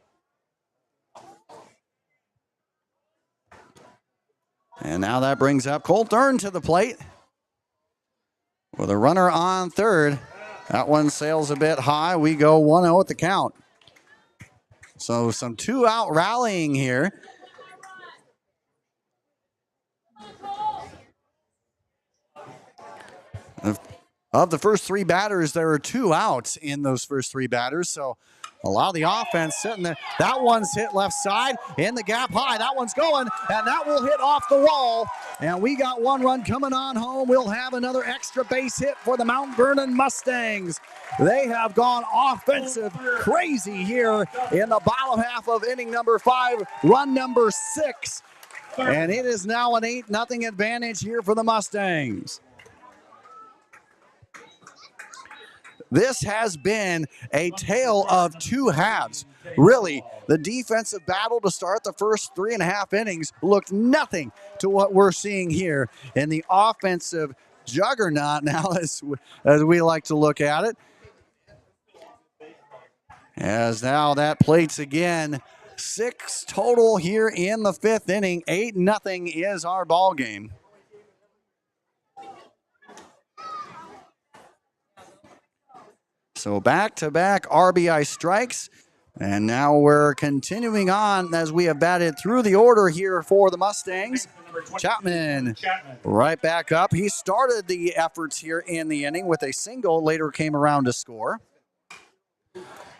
And now that brings up Cole Thurn to the plate with a runner on third. That one sails a bit high. We go 1-0 at the count. So some 2-out rallying here. Of the first 3 batters, there are 2 outs in those first 3 batters. So a lot of the offense sitting there. That one's hit left side in the gap high. That one's going, and that will hit off the wall. And we got 1 run coming on home. We'll have another extra base hit for the Mount Vernon Mustangs. They have gone offensive crazy here in the bottom half of inning number 5, run number 6. And it is now an 8-0 advantage here for the Mustangs. This has been a tale of 2 halves. Really, the defensive battle to start the first 3.5 innings looked nothing to what we're seeing here in the offensive juggernaut now, as we like to look at it. As now that plates again. 6 total here in the 5th inning. 8-0 is our ball game. So back-to-back RBI strikes. And now we're continuing on as we have batted through the order here for the Mustangs. Chapman right back up. He started the efforts here in the inning with a single, later came around to score.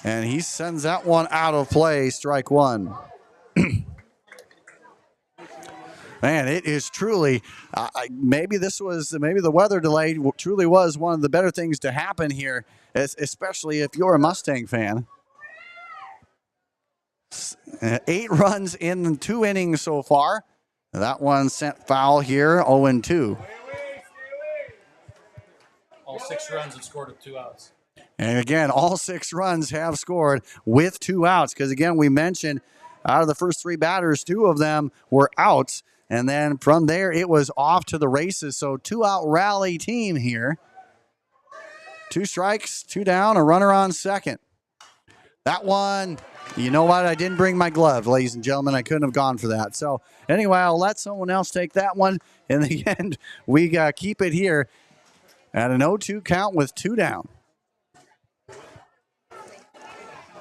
And he sends that one out of play, strike 1. Man, it is truly, maybe the weather delay truly was one of the better things to happen here, especially if you're a Mustang fan. 8 runs in 2 innings so far. That one sent foul here, 0-2. All 6 runs have scored with 2 outs. And again, all 6 runs have scored with 2 outs, because again, we mentioned out of the first 3 batters, 2 of them were outs. And then from there, it was off to the races. So 2-out rally team here. 2 strikes, 2 down, a runner on second. That one, you know what? I didn't bring my glove, ladies and gentlemen. I couldn't have gone for that. So anyway, I'll let someone else take that one. In the end, we keep it here at an 0-2 count with 2 down.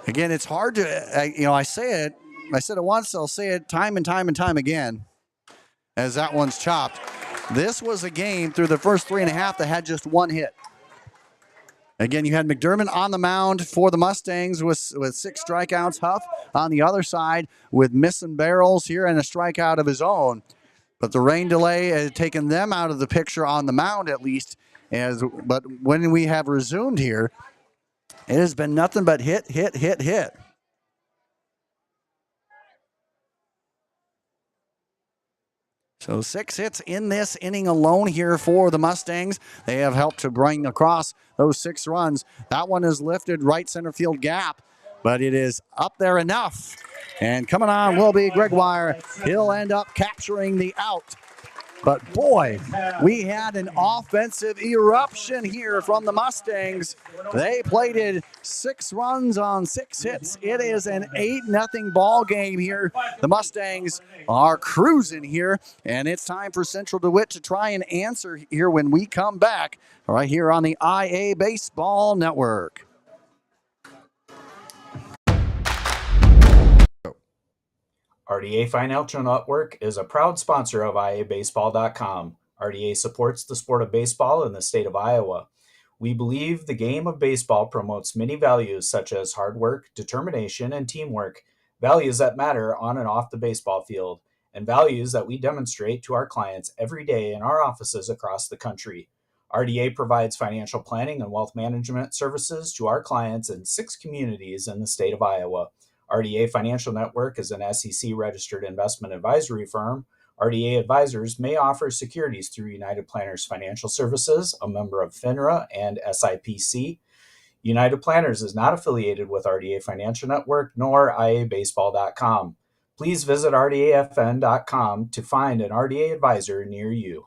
Again, it's hard to, I said it once, I'll say it time and time and time again. As that one's chopped. This was a game through the first 3.5 that had just 1 hit. Again, you had McDermott on the mound for the Mustangs with 6 strikeouts. Huff on the other side with missing barrels here and a strikeout of his own. But the rain delay had taken them out of the picture on the mound at least. But when we have resumed here, it has been nothing but hit, hit, hit, hit. So 6 hits in this inning alone here for the Mustangs. They have helped to bring across those 6 runs. That one is lifted right center field gap, but it is up there enough. And coming on will be Gregoire. He'll end up capturing the out. But boy, we had an offensive eruption here from the Mustangs. They plated 6 runs on 6 hits. It is an 8-0 ball game here. The Mustangs are cruising here, and it's time for Central DeWitt to try and answer here when we come back right here on the IA Baseball Network. RDA Financial Network is a proud sponsor of IABaseball.com. RDA supports the sport of baseball in the state of Iowa. We believe the game of baseball promotes many values such as hard work, determination, and teamwork, values that matter on and off the baseball field, and values that we demonstrate to our clients every day in our offices across the country. RDA provides financial planning and wealth management services to our clients in 6 communities in the state of Iowa. RDA Financial Network is an SEC-registered investment advisory firm. RDA advisors may offer securities through United Planners Financial Services, a member of FINRA and SIPC. United Planners is not affiliated with RDA Financial Network nor IABaseball.com. Please visit RDAFN.com to find an RDA advisor near you.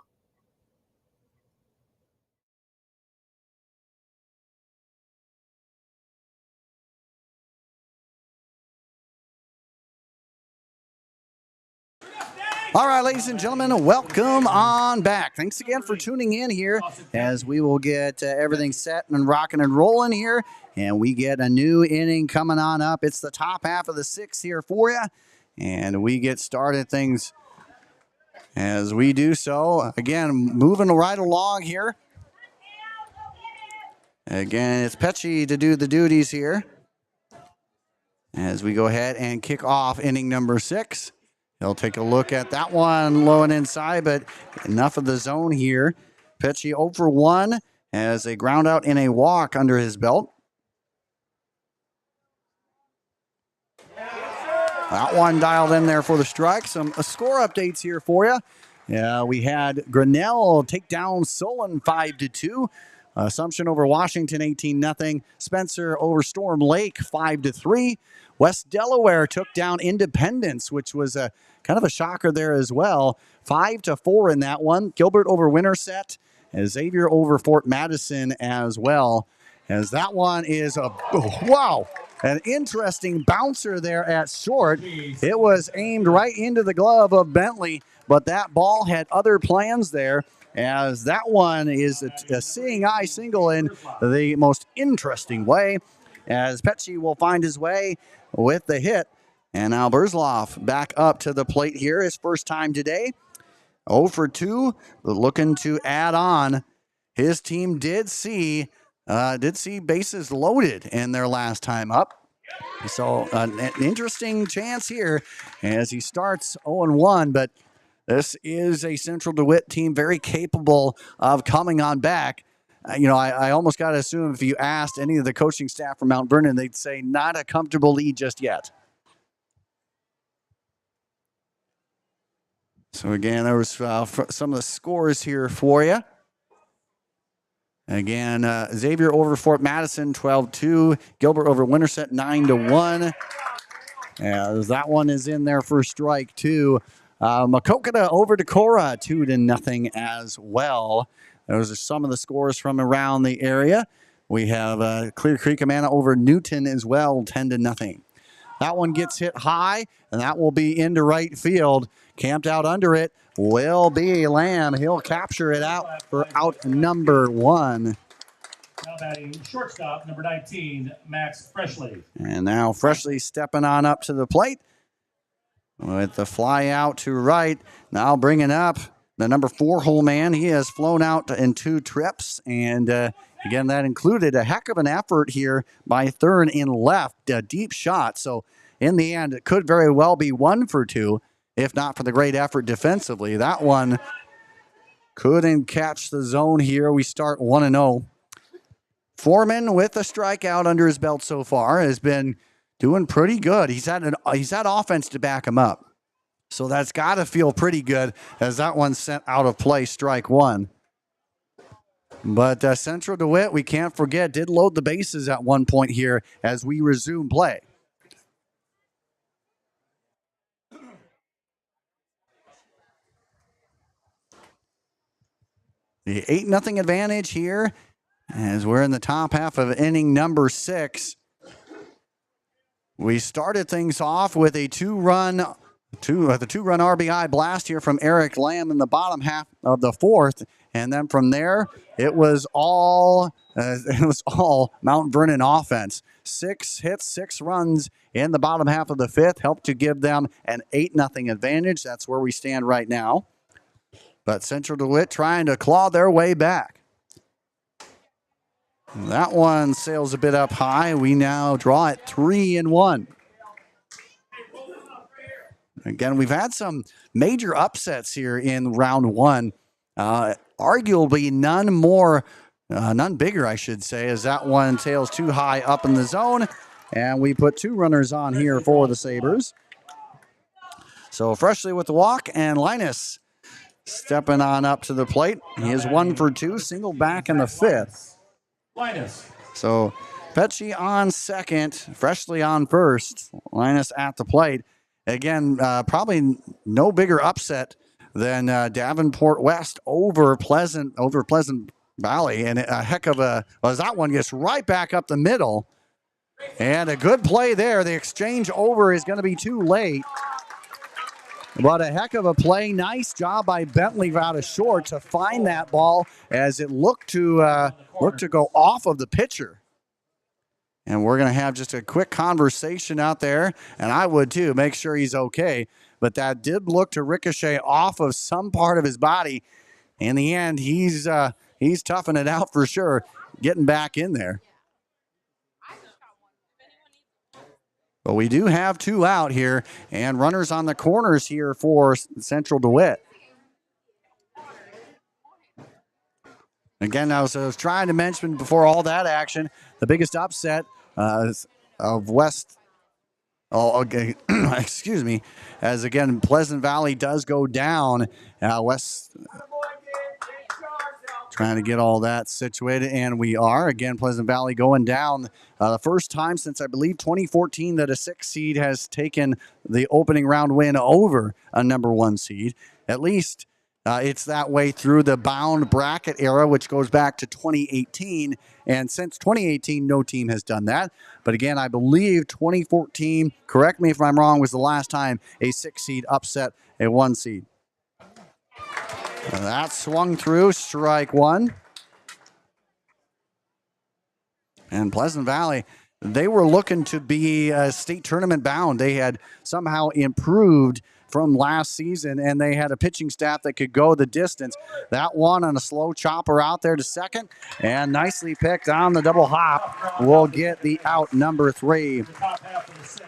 All right, ladies and gentlemen, welcome on back. Thanks again for tuning in here as we will get everything set and rocking and rolling here. And we get a new inning coming on up. It's the top half of the sixth here for you. And we get started things as we do so. Again, moving right along here. Again, it's Pesci to do the duties here as we go ahead and kick off inning number 6. He'll take a look at that one low and inside, but enough of the zone here. Pesci 0 for 1 has a ground out and a walk under his belt. That one dialed in there for the strike. Some score updates here for you. We had Grinnell take down Solon 5-2. Assumption over Washington 18-0. Spencer over Storm Lake 5-3. West Delaware took down Independence, which was a kind of a shocker there as well. 5-4 in that one. Gilbert over Winterset. And Xavier over Fort Madison as well. As that one is an interesting bouncer there at short. It was aimed right into the glove of Bentley, but that ball had other plans there. As that one is a seeing eye single in the most interesting way, as Pesci will find his way with the hit. And now Burzloff back up to the plate here, his first time today. 0 for 2, looking to add on. His team did see bases loaded in their last time up. So an interesting chance here as he starts 0-1, but this is a Central DeWitt team very capable of coming on back. I almost got to assume if you asked any of the coaching staff from Mount Vernon, they'd say not a comfortable lead just yet. So again, there was some of the scores here for you. Again, Xavier over Fort Madison 12-2. Gilbert over Winterset 9-1. That one is in there for strike 2. Maquoketa over Decorah 2-0 as well. Those are some of the scores from around the area. We have Clear Creek Amana over Newton as well, 10-0. That one gets hit high, and that will be into right field. Camped out under it will be Lamb. He'll capture it out for out number 1. Now batting shortstop, number 19, Max Freshley. And now Freshley stepping on up to the plate with the fly out to right. Now bringing up the number 4 hole man. He has flown out in 2 trips. And again, that included a heck of an effort here by Thurn in left. A deep shot. So in the end, it could very well be 1 for 2, if not for the great effort defensively. That one couldn't catch the zone here. We start 1-0. Foreman with a strikeout under his belt so far has been doing pretty good. He's had offense to back him up. So that's got to feel pretty good as that one's sent out of play, strike 1. But Central DeWitt, we can't forget, did load the bases at one point here as we resume play. The 8-0 advantage here as we're in the top half of inning number 6. We started things off with a two-run RBI blast here from Eric Lamb in the bottom half of the 4th, and then from there it was all Mount Vernon offense. 6 hits, 6 runs in the bottom half of the 5th helped to give them an 8-0 advantage. That's where we stand right now. But Central DeWitt trying to claw their way back. That one sails a bit up high. We now draw it 3-1. Again, we've had some major upsets here in round 1. Arguably none bigger, I should say, as that one sails too high up in the zone. And we put 2 runners on here for the Sabres. So Freshley with the walk, and Linus stepping on up to the plate. He is 1 for 2, single back in the 5th. Linus. So Pesci on second, Freshley on first, Linus at the plate. Again, probably no bigger upset than Davenport West over Pleasant Valley. And a heck of that one gets right back up the middle. And a good play there. The exchange over is going to be too late. But a heck of a play. Nice job by Bentley out of short to find that ball as it looked to go off of the pitcher. And we're going to have just a quick conversation out there, and I would too, make sure he's okay. But that did look to ricochet off of some part of his body. In the end, he's toughing it out for sure, getting back in there. But we do have 2 out here, and runners on the corners here for Central DeWitt. Again, I was trying to mention before all that action, the biggest upset of West. Oh, okay. Excuse me. As again, Pleasant Valley does go down. West trying to get all that situated, and we are. Again, Pleasant Valley going down. The first time since, I believe, 2014 that a 6 seed has taken the opening round win over a number 1 seed. At least it's that way through the bound bracket era, which goes back to 2018. And since 2018, no team has done that. But again, I believe 2014, correct me if I'm wrong, was the last time a 6 seed upset a 1 seed. That swung through, strike 1. And Pleasant Valley, they were looking to be state tournament bound. They had somehow improved from last season, and they had a pitching staff that could go the distance. That one on a slow chopper out there to second, and nicely picked on the double hop will get the out, number 3.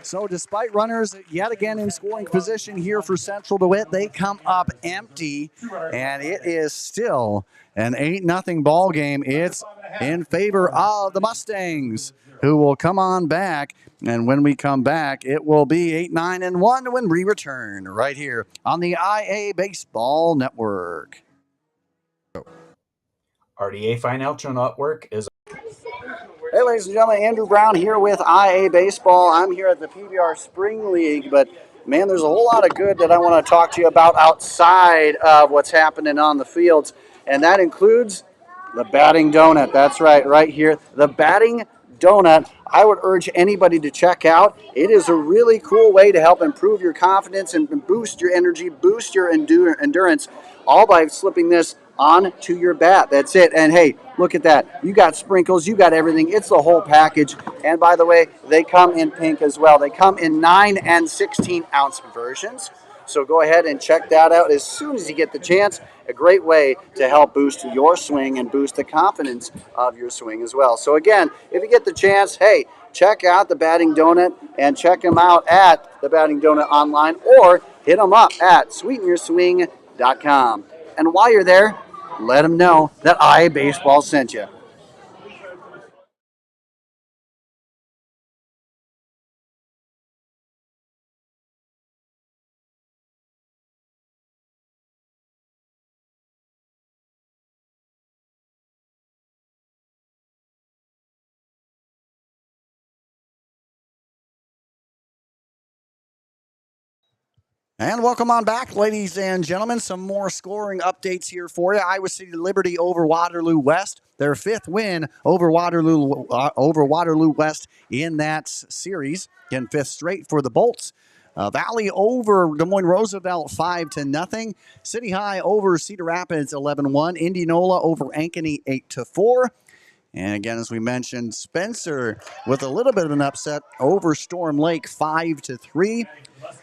So despite runners yet again in scoring position here for Central DeWitt, they come up empty, and it is still an 8-0 ball game. It's in favor of the Mustangs, who will come on back. And when we come back, it will be 8-9-1 when we return right here on the IA Baseball Network. RDA Financial Network is. Hey, ladies and gentlemen, Andrew Brown here with IA Baseball. I'm here at the PBR Spring League, but man, there's a whole lot of good that I want to talk to you about outside of what's happening on the fields, and that includes the batting donut. That's right here, the batting donut. I would urge anybody to check out. It is a really cool way to help improve your confidence and boost your energy, boost your endurance, all by slipping this onto your bat. That's it. And hey, look at that. You got sprinkles, you got everything. It's the whole package. And by the way, they come in pink as well. They come in 9 and 16 ounce versions. So go ahead and check that out as soon as you get the chance. A great way to help boost your swing and boost the confidence of your swing as well. So again, if you get the chance, hey, check out the Batting Donut and check them out at the Batting Donut online, or hit them up at sweetensourswing.com. And while you're there, let them know that IA Baseball sent you. And welcome on back, ladies and gentlemen. Some more scoring updates here for you. Iowa City Liberty over Waterloo West. Their 5th win over Waterloo West in that series. Again, 5th straight for the Bolts. Valley over Des Moines Roosevelt 5-0. City High over Cedar Rapids 11-1. Indianola over Ankeny 8-4. And again, as we mentioned, Spencer with a little bit of an upset over Storm Lake 5-3.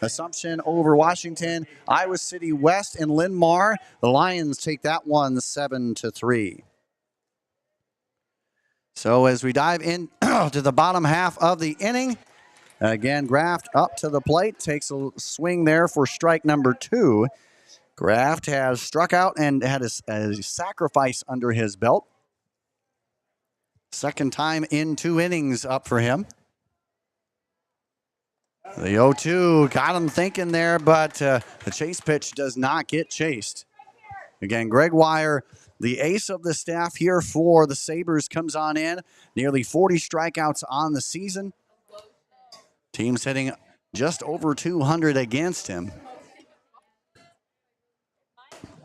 Assumption over Washington. Iowa City West and Linn-Mar. The Lions take that one 7-3. So as we dive in to the bottom half of the inning, again, Graft up to the plate, takes a swing there for strike number 2. Graft has struck out and had a sacrifice under his belt. Second time in 2 innings up for him. The 0-2 got him thinking there, but the chase pitch does not get chased. Again, Greg Wire, the ace of the staff here for the Sabres, comes on in. Nearly 40 strikeouts on the season. Team's hitting just over 200 against him.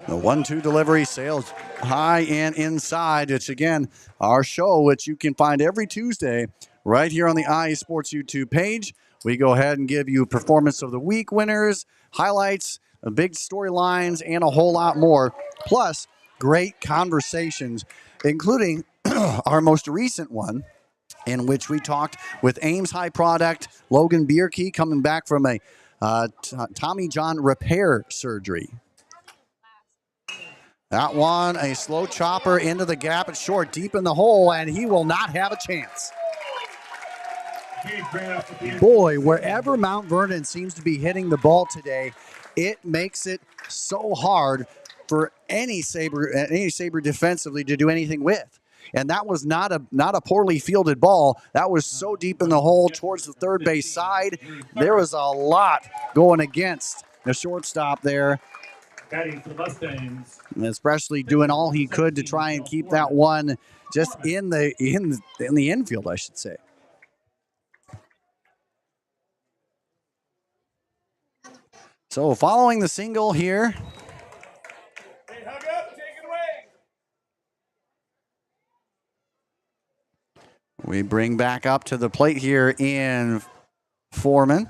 The 1-2 delivery sails high and inside. It's, again, our show, which you can find every Tuesday right here on the IA Sports YouTube page. We go ahead and give you performance of the week winners, highlights, big storylines, and a whole lot more. Plus, great conversations, including our most recent one, in which we talked with Ames High Product, Logan Bierke, coming back from a Tommy John repair surgery. That one, a slow chopper into the gap at short, deep in the hole, and he will not have a chance. Boy, wherever Mount Vernon seems to be hitting the ball today, it makes it so hard for any Sabre defensively to do anything with. And that was not a poorly fielded ball. That was so deep in the hole towards the third base side. There was a lot going against the shortstop there. Batting for the Mustangs. Especially doing all he could to try and keep that one just in the infield, I should say. So following the single here. Hey, hug up, take it away. We bring back up to the plate here in Foreman.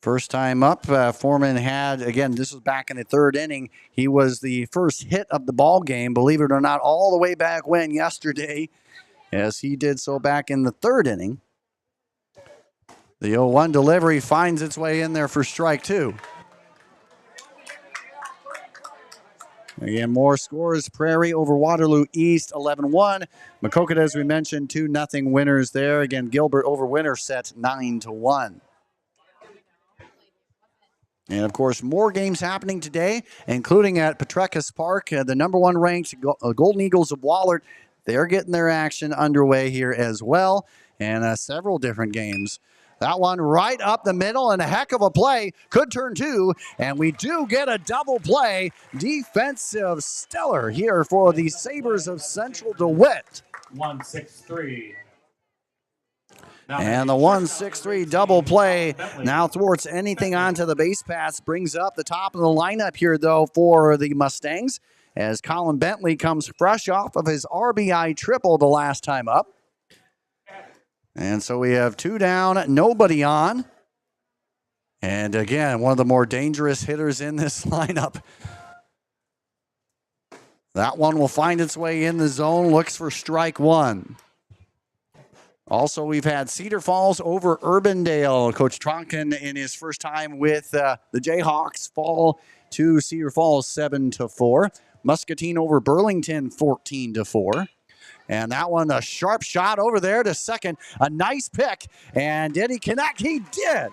First time up, Foreman had, again, this was back in the third inning. He was the first hit of the ball game, believe it or not, all the way back when yesterday, as he did so back in the third inning. The 0-1 delivery finds its way in there for strike two. Again, more scores. Prairie over Waterloo East, 11-1. Maquoketa, as we mentioned, 2-0 winners there. Again, Gilbert over Winterset, 9-1. And, of course, more games happening today, including at Petrecus Park. The number one ranked Golden Eagles of Wahlert, they're getting their action underway here as well. And several different games. That one right up the middle, and a heck of a play. Could turn two, and we do get a double play. Defensive stellar here for the Sabres of Central DeWitt. 1-6-3. And the 1-6-3 double play now thwarts anything onto the base pass. Brings up the top of the lineup here, though, for the Mustangs, as Colin Bentley comes fresh off of his RBI triple the last time up. And so we have two down, nobody on. And again, one of the more dangerous hitters in this lineup. That one will find its way in the zone, looks for strike one. Also, we've had Cedar Falls over Urbandale. Coach Tronken, in his first time with the Jayhawks, fall to Cedar Falls 7-4. Muscatine over Burlington 14-4. And that one, a sharp shot over there to second. A nice pick. And did he connect? He did.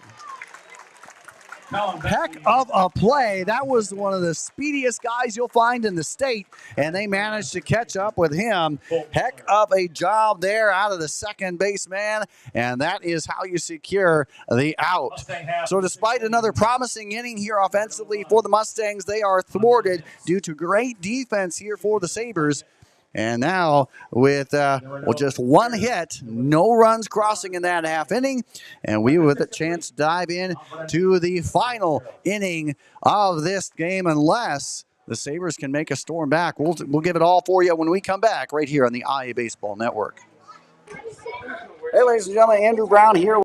Heck of a play. That was one of the speediest guys you'll find in the state, and they managed to catch up with him. Heck of a job there out of the second baseman, and that is how you secure the out. So despite another promising inning here offensively for the Mustangs, they are thwarted due to great defense here for the Sabres. And now with just one hit, no runs crossing in that half inning, and we with a chance to dive in to the final inning of this game, unless the Sabres can make a storm back. We'll give it all for you when we come back right here on the IA Baseball Network. Hey, ladies and gentlemen, Andrew Brown here.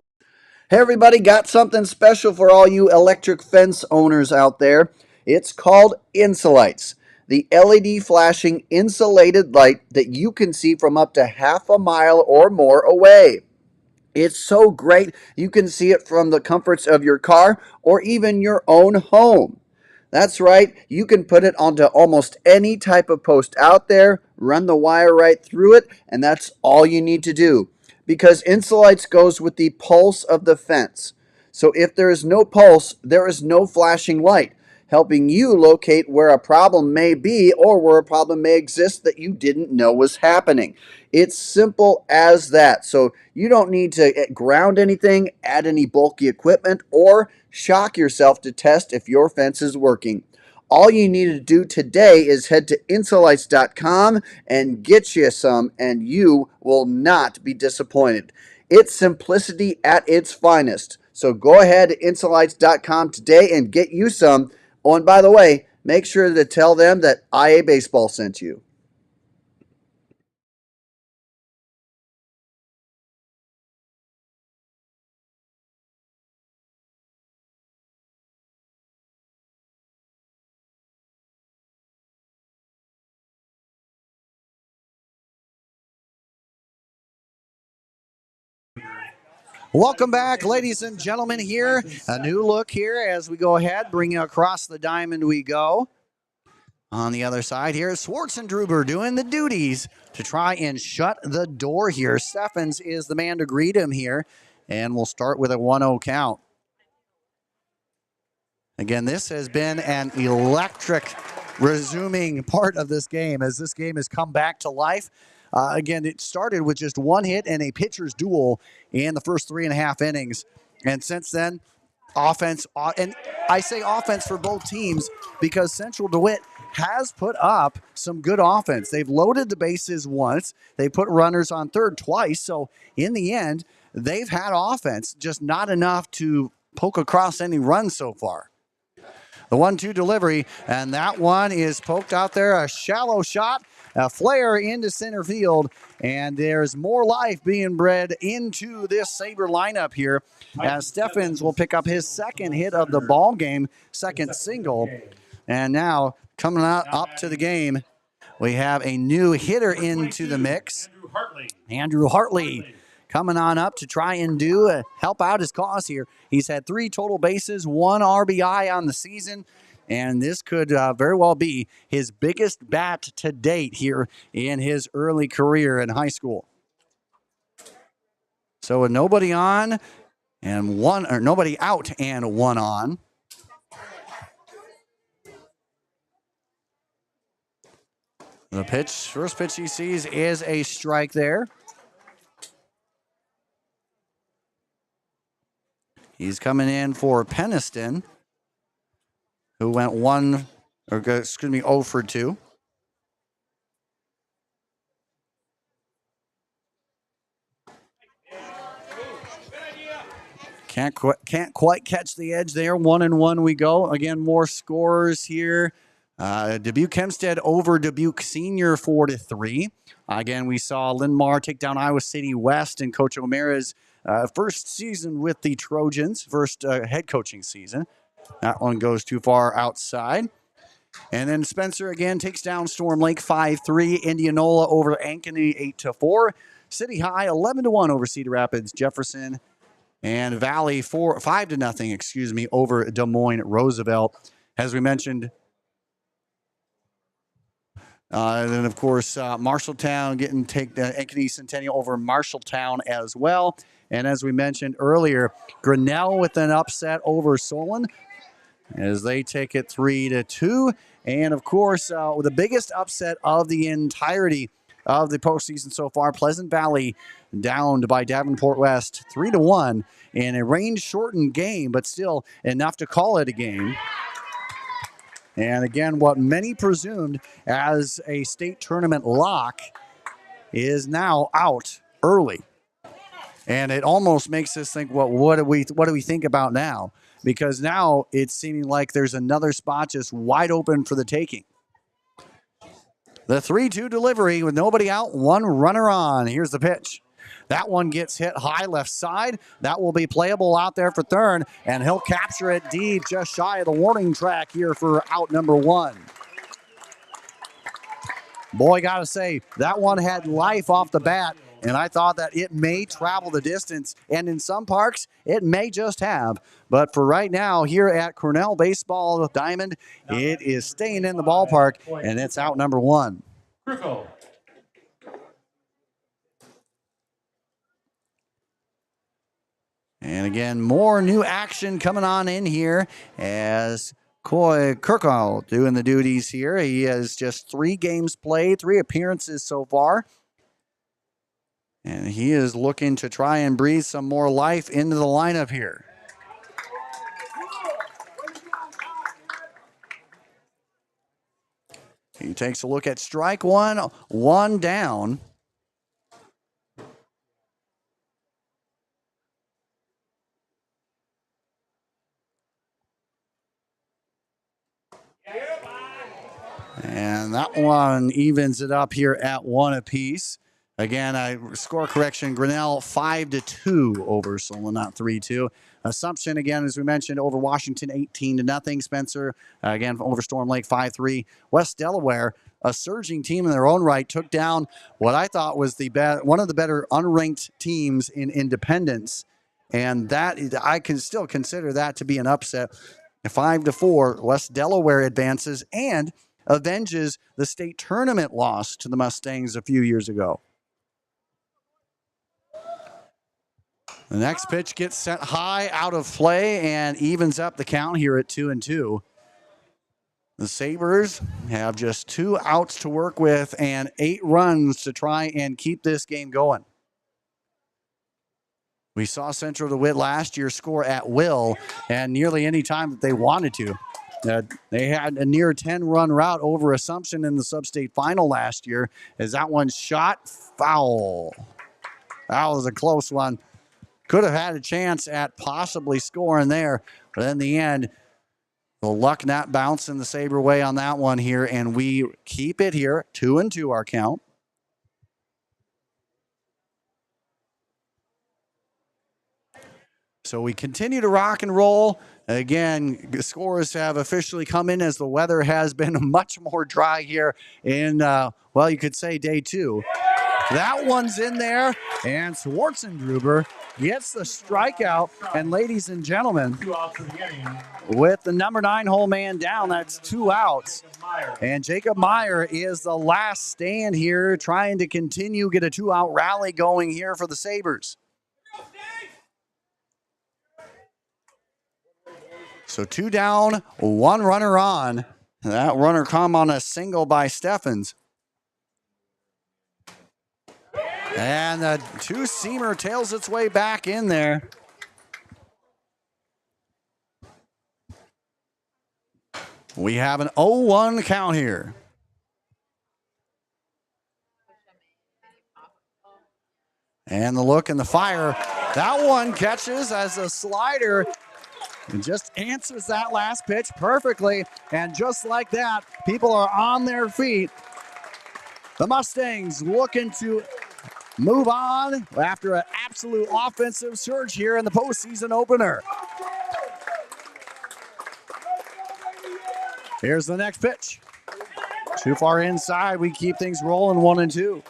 Hey, everybody, got something special for all you electric fence owners out there. It's called Insolites. The LED flashing insulated light that you can see from up to half a mile or more away. It's so great you can see it from the comforts of your car or even your own home. That's right, you can put it onto almost any type of post out there, run the wire right through it, and that's all you need to do. Because Insolites goes with the pulse of the fence. So if there is no pulse, there is no flashing light, helping you locate where a problem may be or where a problem may exist that you didn't know was happening. It's simple as that. So you don't need to ground anything, add any bulky equipment, or shock yourself to test if your fence is working. All you need to do today is head to insolites.com and get you some, and you will not be disappointed. It's simplicity at its finest. So go ahead to insolites.com today and get you some. Oh, and by the way, make sure to tell them that IA Baseball sent you. Welcome back, ladies and gentlemen, here. A new look here as we go ahead, bringing across the diamond we go. On the other side here, Swartz and Druber doing the duties to try and shut the door here. Steffens is the man to greet him here, and we'll start with a 1-0 count. Again, this has been an electric resuming part of this game as this game has come back to life. Again, it started with just one hit and a pitcher's duel in the first 3.5 innings. And since then, offense, and I say offense for both teams because Central DeWitt has put up some good offense. They've loaded the bases once. They put runners on third twice. So in the end, they've had offense, just not enough to poke across any runs so far. The 1-2 delivery, and that one is poked out there, a shallow shot, a flare into center field, and there's more life being bred into this Sabre lineup here as Steffens will pick up his second hit of the ball game, second single. And now coming up to the game, we have a new hitter into the mix, Andrew Hartley. Coming on up to try and help out his cause here. He's had 3 total bases, 1 RBI on the season, and this could very well be his biggest bat to date here in his early career in high school. So with nobody on and nobody out and 1 on. The first pitch he sees is a strike there. He's coming in for Peniston, who went 0 for 2. Can't quite catch the edge there. 1-1 we go. Again, more scores here. Dubuque Hempstead over Dubuque Senior 4-3. Again, we saw Linn-Mar take down Iowa City West in Coach O'Mara's first season with the Trojans, first head coaching season. That one goes too far outside. And then Spencer again takes down Storm Lake 5-3. Indianola over Ankeny 8-4. City High 11-1 over Cedar Rapids. Jefferson and Valley 5-0, over Des Moines Roosevelt. As we mentioned, and then, of course, Marshalltown take the Ankeny Centennial over Marshalltown as well. And as we mentioned earlier, Grinnell with an upset over Solon as they take it 3-2. And, of course, the biggest upset of the entirety of the postseason so far, Pleasant Valley downed by Davenport West 3-1 in a range-shortened game, but still enough to call it a game. And again, what many presumed as a state tournament lock is now out early. And it almost makes us think, well, what do we think about now? Because now it's seeming like there's another spot just wide open for the taking. The 3-2 delivery with nobody out, 1 runner on. Here's the pitch. That one gets hit high left side. That will be playable out there for Thurn, and he'll capture it deep just shy of the warning track here for out number 1. Boy, got to say, that one had life off the bat, and I thought that it may travel the distance, and in some parks, it may just have. But for right now, here at Cornell Baseball Diamond, it is staying in the ballpark, and it's out number 1. And again, more new action coming on in here as Coy Kirkall doing the duties here. He has just 3 games played, 3 appearances so far. And he is looking to try and breathe some more life into the lineup here. He takes a look at strike 1, 1 down. And that one evens it up here at 1 apiece. Again, score correction, Grinnell 5-2 over Solon, not 3-2. Assumption, again, as we mentioned, over Washington 18-0. Spencer, again, over Storm Lake 5-3. West Delaware, a surging team in their own right, took down what I thought was one of the better unranked teams in Independence And that I can still consider that to be an upset. 5-4, West Delaware advances and avenges the state tournament loss to the Mustangs a few years ago. The next pitch gets sent high out of play and evens up the count here at 2-2. The Sabres have just 2 outs to work with and 8 runs to try and keep this game going. We saw Central DeWitt last year score at will and nearly any time that they wanted to. They had a near 10-run rout over Assumption in the sub-state final last year as that one shot foul. That was a close one. Could have had a chance at possibly scoring there, but in the end, the luck not bouncing the Sabre way on that one here, and we keep it here, 2-2 our count. So we continue to rock and roll. Again, the scores have officially come in as the weather has been much more dry here in, well, you could say day 2. That one's in there, and Schwartzendruber gets the strikeout. And ladies and gentlemen, with the number 9 hole man down, that's 2 outs. And Jacob Meyer is the last stand here, trying to continue, get a 2-out rally going here for the Sabres. So 2 down, 1 runner on. That runner come on a single by Steffens. And the 2-seamer tails its way back in there. We have an 0-1 count here. And the look and the fire. That one catches as a slider. And just answers that last pitch perfectly. And just like that, people are on their feet. The Mustangs looking to move on after an absolute offensive surge here in the postseason opener. Here's the next pitch. Too far inside. We keep things rolling, 1-2.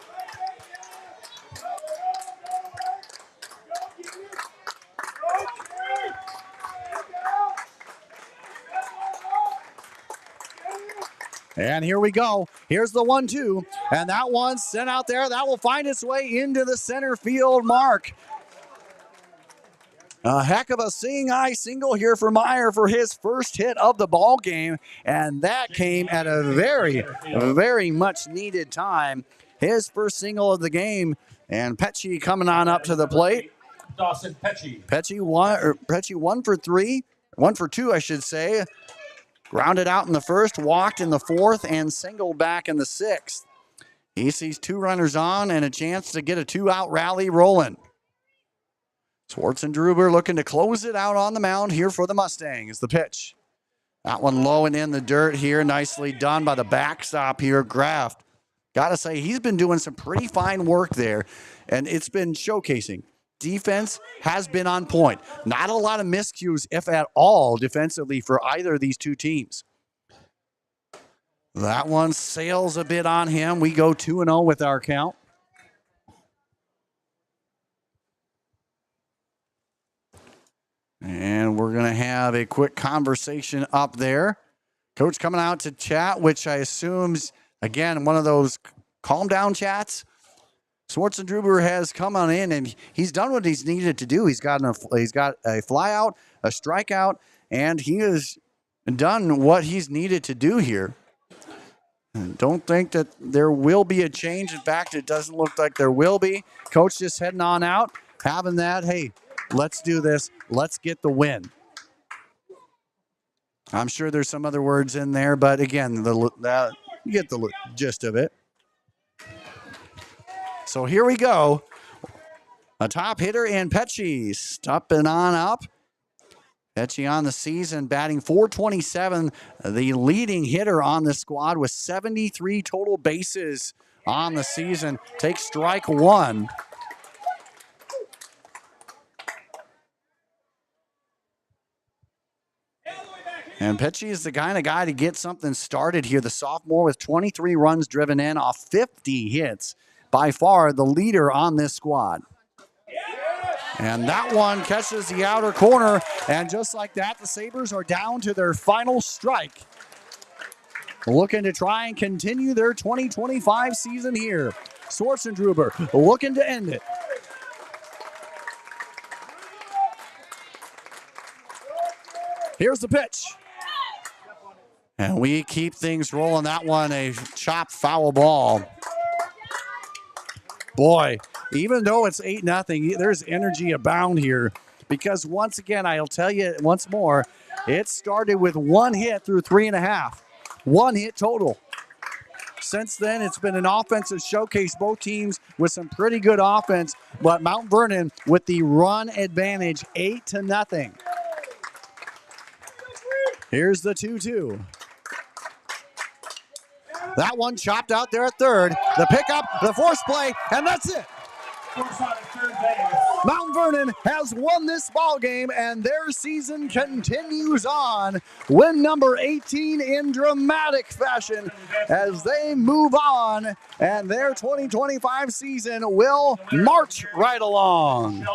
And here we go. Here's the 1-2. And that one's sent out there. That will find its way into the center field mark. A heck of a seeing eye single here for Meyer for his first hit of the ball game. And that came at a very, very much needed time. His first single of the game. And Pesci coming on up to the plate. Dawson Pesci. Pesci 1 for 3. 1 for 2, I should say. Grounded out in the first, walked in the 4th, and singled back in the 6th. He sees 2 runners on and a chance to get a 2-out rally rolling. Schwartzendruber looking to close it out on the mound here for the Mustangs. The pitch. That one low and in the dirt here. Nicely done by the backstop here, Graft. Got to say, he's been doing some pretty fine work there, and it's been showcasing. Defense has been on point. Not a lot of miscues, if at all, defensively for either of these two teams. That one sails a bit on him. We go 2-0 with our count. And we're going to have a quick conversation up there. Coach coming out to chat, which I assume's, again, one of those calm down chats. Schwartzendruber has come on in, and he's done what he's needed to do. He's got a fly out, a strikeout, and he has done what he's needed to do here. And don't think that there will be a change. In fact, it doesn't look like there will be. Coach just heading on out, having that, hey, let's do this. Let's get the win. I'm sure there's some other words in there, but again, you get the gist of it. So here we go. A top hitter in Pesci, stepping on up. Pesci on the season, batting .427, the leading hitter on the squad with 73 total bases on the season. Takes strike 1. And Pesci is the kind of guy to get something started here. The sophomore with 23 runs driven in off 50 hits. By far the leader on this squad. And that one catches the outer corner. And just like that, the Sabres are down to their final strike. Looking to try and continue their 2025 season here. Schwartzentruber looking to end it. Here's the pitch. And we keep things rolling. That one, a chopped foul ball. Boy, even though it's 8-0, there's energy abound here. Because once again, I'll tell you once more, it started with one hit through 3.5. One hit total. Since then, it's been an offensive showcase, both teams with some pretty good offense, but Mount Vernon with the run advantage, 8-0. Here's the 2-2. That one chopped out there at third. The pickup, the force play, and that's it. Mount Vernon has won this ball game, and their season continues on. Win number 18 in dramatic fashion as they move on, and their 2025 season will march right along.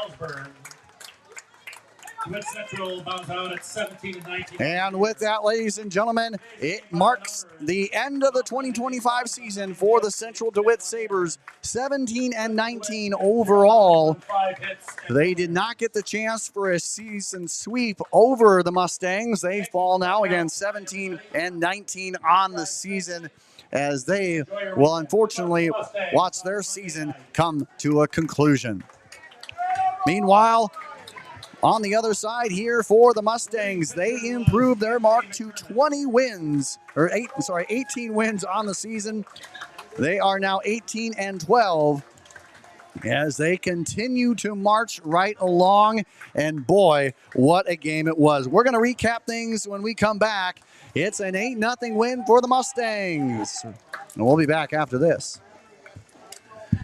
DeWitt Central bounds out at 17-19. And with that, ladies and gentlemen, it marks the end of the 2025 season for the Central DeWitt Sabres, 17-19 overall. They did not get the chance for a season sweep over the Mustangs. They fall now again 17-19 on the season as they will unfortunately watch their season come to a conclusion. Meanwhile, on the other side here for the Mustangs, they improved their mark to 18 wins on the season. They are now 18-12 as they continue to march right along. And boy, what a game it was. We're going to recap things when we come back. It's an 8-0 win for the Mustangs. And we'll be back after this.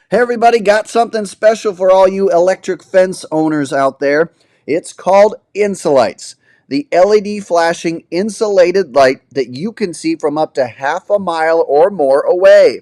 Hey everybody, got something special for all you electric fence owners out there. It's called Insolites, the LED flashing insulated light that you can see from up to half a mile or more away.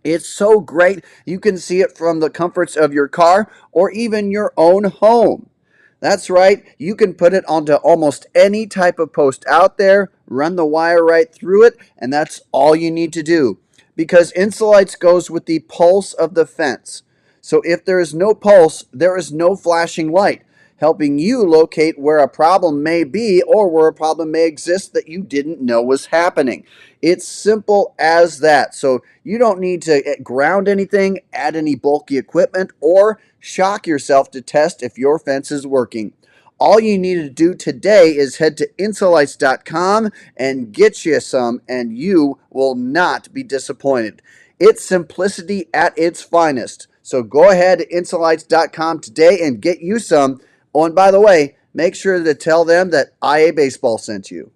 It's so great you can see it from the comforts of your car or even your own home. That's right, you can put it onto almost any type of post out there, run the wire right through it, and that's all you need to do. Because Insolites goes with the pulse of the fence. So if there is no pulse, there is no flashing light, helping you locate where a problem may be or where a problem may exist that you didn't know was happening. It's simple as that. So you don't need to ground anything, add any bulky equipment, or shock yourself to test if your fence is working. All you need to do today is head to insolites.com and get you some, and you will not be disappointed. It's simplicity at its finest. So go ahead to insolites.com today and get you some. Oh, and by the way, make sure to tell them that IA Baseball sent you.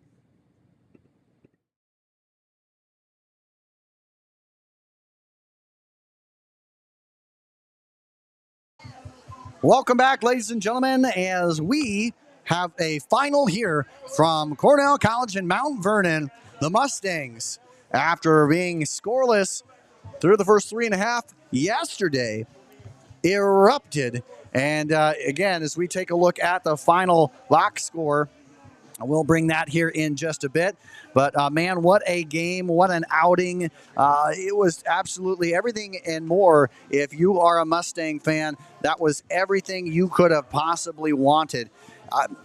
Welcome back, ladies and gentlemen, as we have a final here from Cornell College in Mount Vernon. The Mustangs, after being scoreless through the first 3.5 yesterday, erupted. And again, as we take a look at the final box score, we'll bring that here in just a bit. But, man, what a game, what an outing. It was absolutely everything and more. If you are a Mustang fan, that was everything you could have possibly wanted.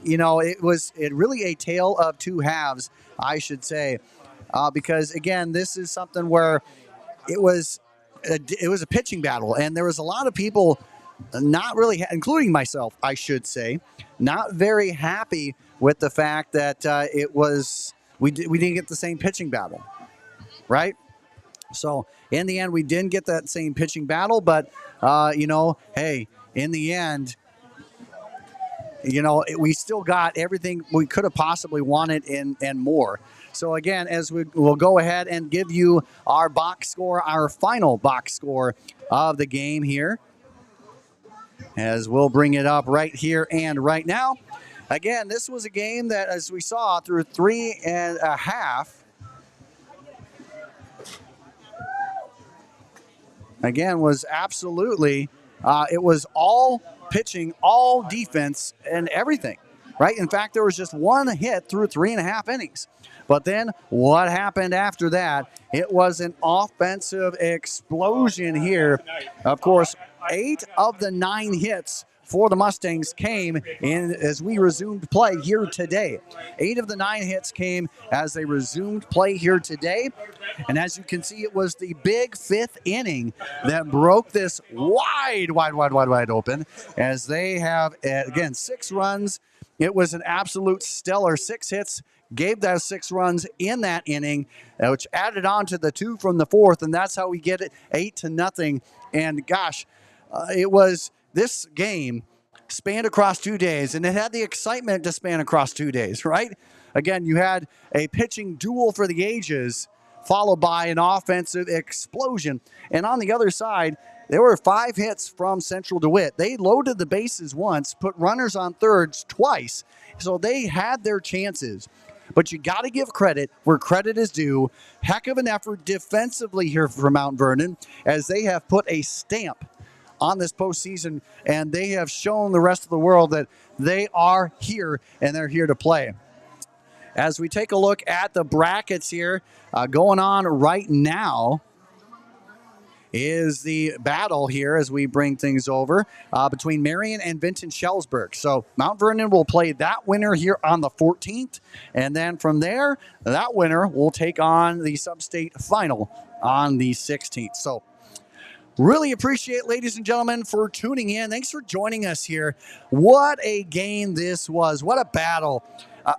It was really a tale of two halves, I should say. Because, again, this is something where it was a pitching battle. And there was a lot of people not really, including myself, I should say, not very happy with the fact that we didn't get the same pitching battle, right? So in the end, we didn't get that same pitching battle, but hey, in the end, we still got everything we could have possibly wanted and more. So again, as we'll go ahead and give you our box score, our final box score of the game here, as we'll bring it up right here and right now. Again, this was a game that, as we saw, through 3.5, again, was absolutely It was all pitching, all defense, and everything, right? In fact, there was just one hit through 3.5 innings. But then what happened after that? It was an offensive explosion here. Of course, 8 of the 9 hits for the Mustangs came in as we resumed play here today. 8 of the 9 hits came as they resumed play here today. And as you can see, it was the big 5th inning that broke this wide open, as they have, again, 6 runs. It was an absolute stellar 6 hits, gave those 6 runs in that inning, which added on to the 2 from the 4th, and that's how we get it 8-0. And gosh, it was this game spanned across 2 days, and it had the excitement to span across 2 days, right? Again, you had a pitching duel for the ages, followed by an offensive explosion. And on the other side, there were 5 hits from Central DeWitt. They loaded the bases once, put runners on thirds twice, so they had their chances. But you got to give credit where credit is due. Heck of an effort defensively here for Mount Vernon, as they have put a stamp on this postseason, and they have shown the rest of the world that they are here and they're here to play. As we take a look at the brackets here, going on right now is the battle here as we bring things over between Marion and Vinton Shellsburg. So Mount Vernon will play that winner here on the 14th, and then from there, that winner will take on the sub-state final on the 16th. So really appreciate, ladies and gentlemen, for tuning in. Thanks for joining us here. What a game this was. What a battle.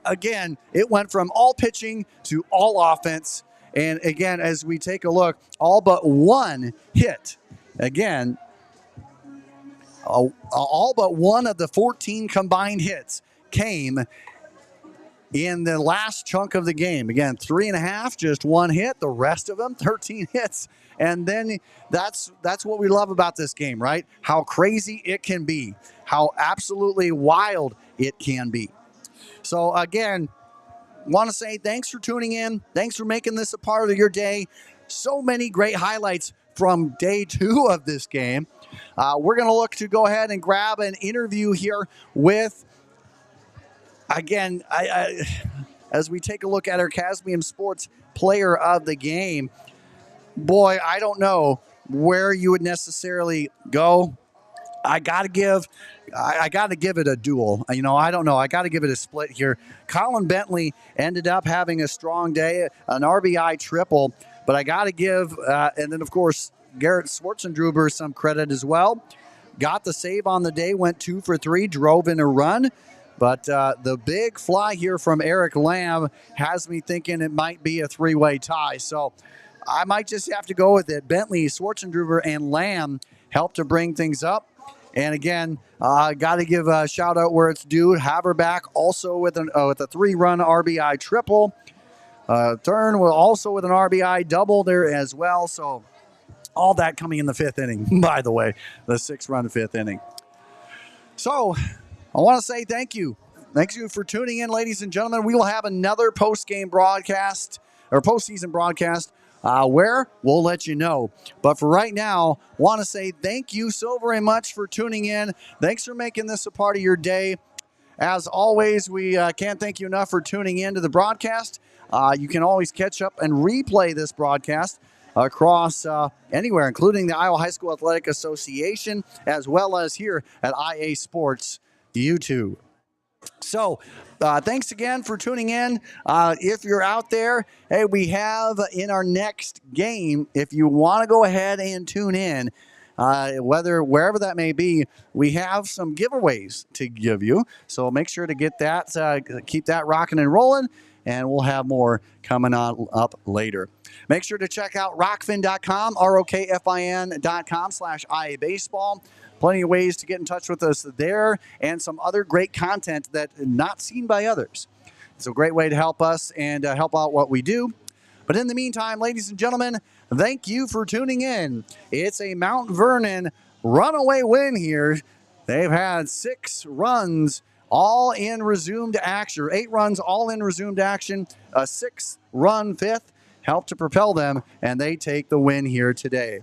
Again, it went from all pitching to all offense. And again, as we take a look, all but one hit. Again, all but one of the 14 combined hits came in the last chunk of the game. Again, 3.5, just one hit. The rest of them, 13 hits. And then that's what we love about this game, right? How crazy it can be. How absolutely wild it can be. So again, want to say thanks for tuning in. Thanks for making this a part of your day. So many great highlights from day 2 of this game. We're going to look to go ahead and grab an interview here with, again, as we take a look at our Casbium Sports Player of the Game. Boy, I don't know where you would necessarily go. I got to give it a duel. I don't know. I got to give it a split here. Colin Bentley ended up having a strong day, an RBI triple, but I got to give, and then, of course, Garrett Schwartzendruber some credit as well. Got the save on the day, went 2 for 3, drove in a run. But the big fly here from Eric Lamb has me thinking it might be a 3-way tie. So I might just have to go with it. Bentley, Schwartzendruber, and Lamb helped to bring things up. And again, got to give a shout out where it's due. Haverback also with a 3-run RBI triple. Thurn also with an RBI double there as well. So all that coming in the 5th inning, by the way, the 6-run 5th inning. So I want to say thank you. Thank you for tuning in, ladies and gentlemen. We will have another post-game broadcast or postseason broadcast where we'll let you know. But for right now, want to say thank you so very much for tuning in. Thanks for making this a part of your day. As always, we can't thank you enough for tuning in to the broadcast. You can always catch up and replay this broadcast across anywhere, including the Iowa High School Athletic Association, as well as here at IA Sports YouTube. So thanks again for tuning in. If you're out there, hey, we have in our next game, if you want to go ahead and tune in, wherever that may be, we have some giveaways to give you. So make sure to get that, keep that rocking and rolling, and we'll have more coming on up later. Make sure to check out rockfin.com, ROKFIN.com/IA Baseball. Plenty of ways to get in touch with us there, and some other great content that not seen by others. It's a great way to help us and help out what we do. But in the meantime, ladies and gentlemen, thank you for tuning in. It's a Mount Vernon runaway win here. They've had 6 runs all in resumed action, or 8 runs all in resumed action. A 6-run 5th helped to propel them, and they take the win here today.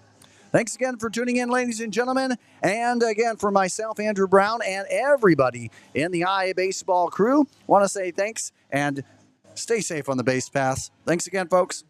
Thanks again for tuning in, ladies and gentlemen. And again, for myself, Andrew Brown, and everybody in the IA Baseball crew, want to say thanks and stay safe on the base pass. Thanks again, folks.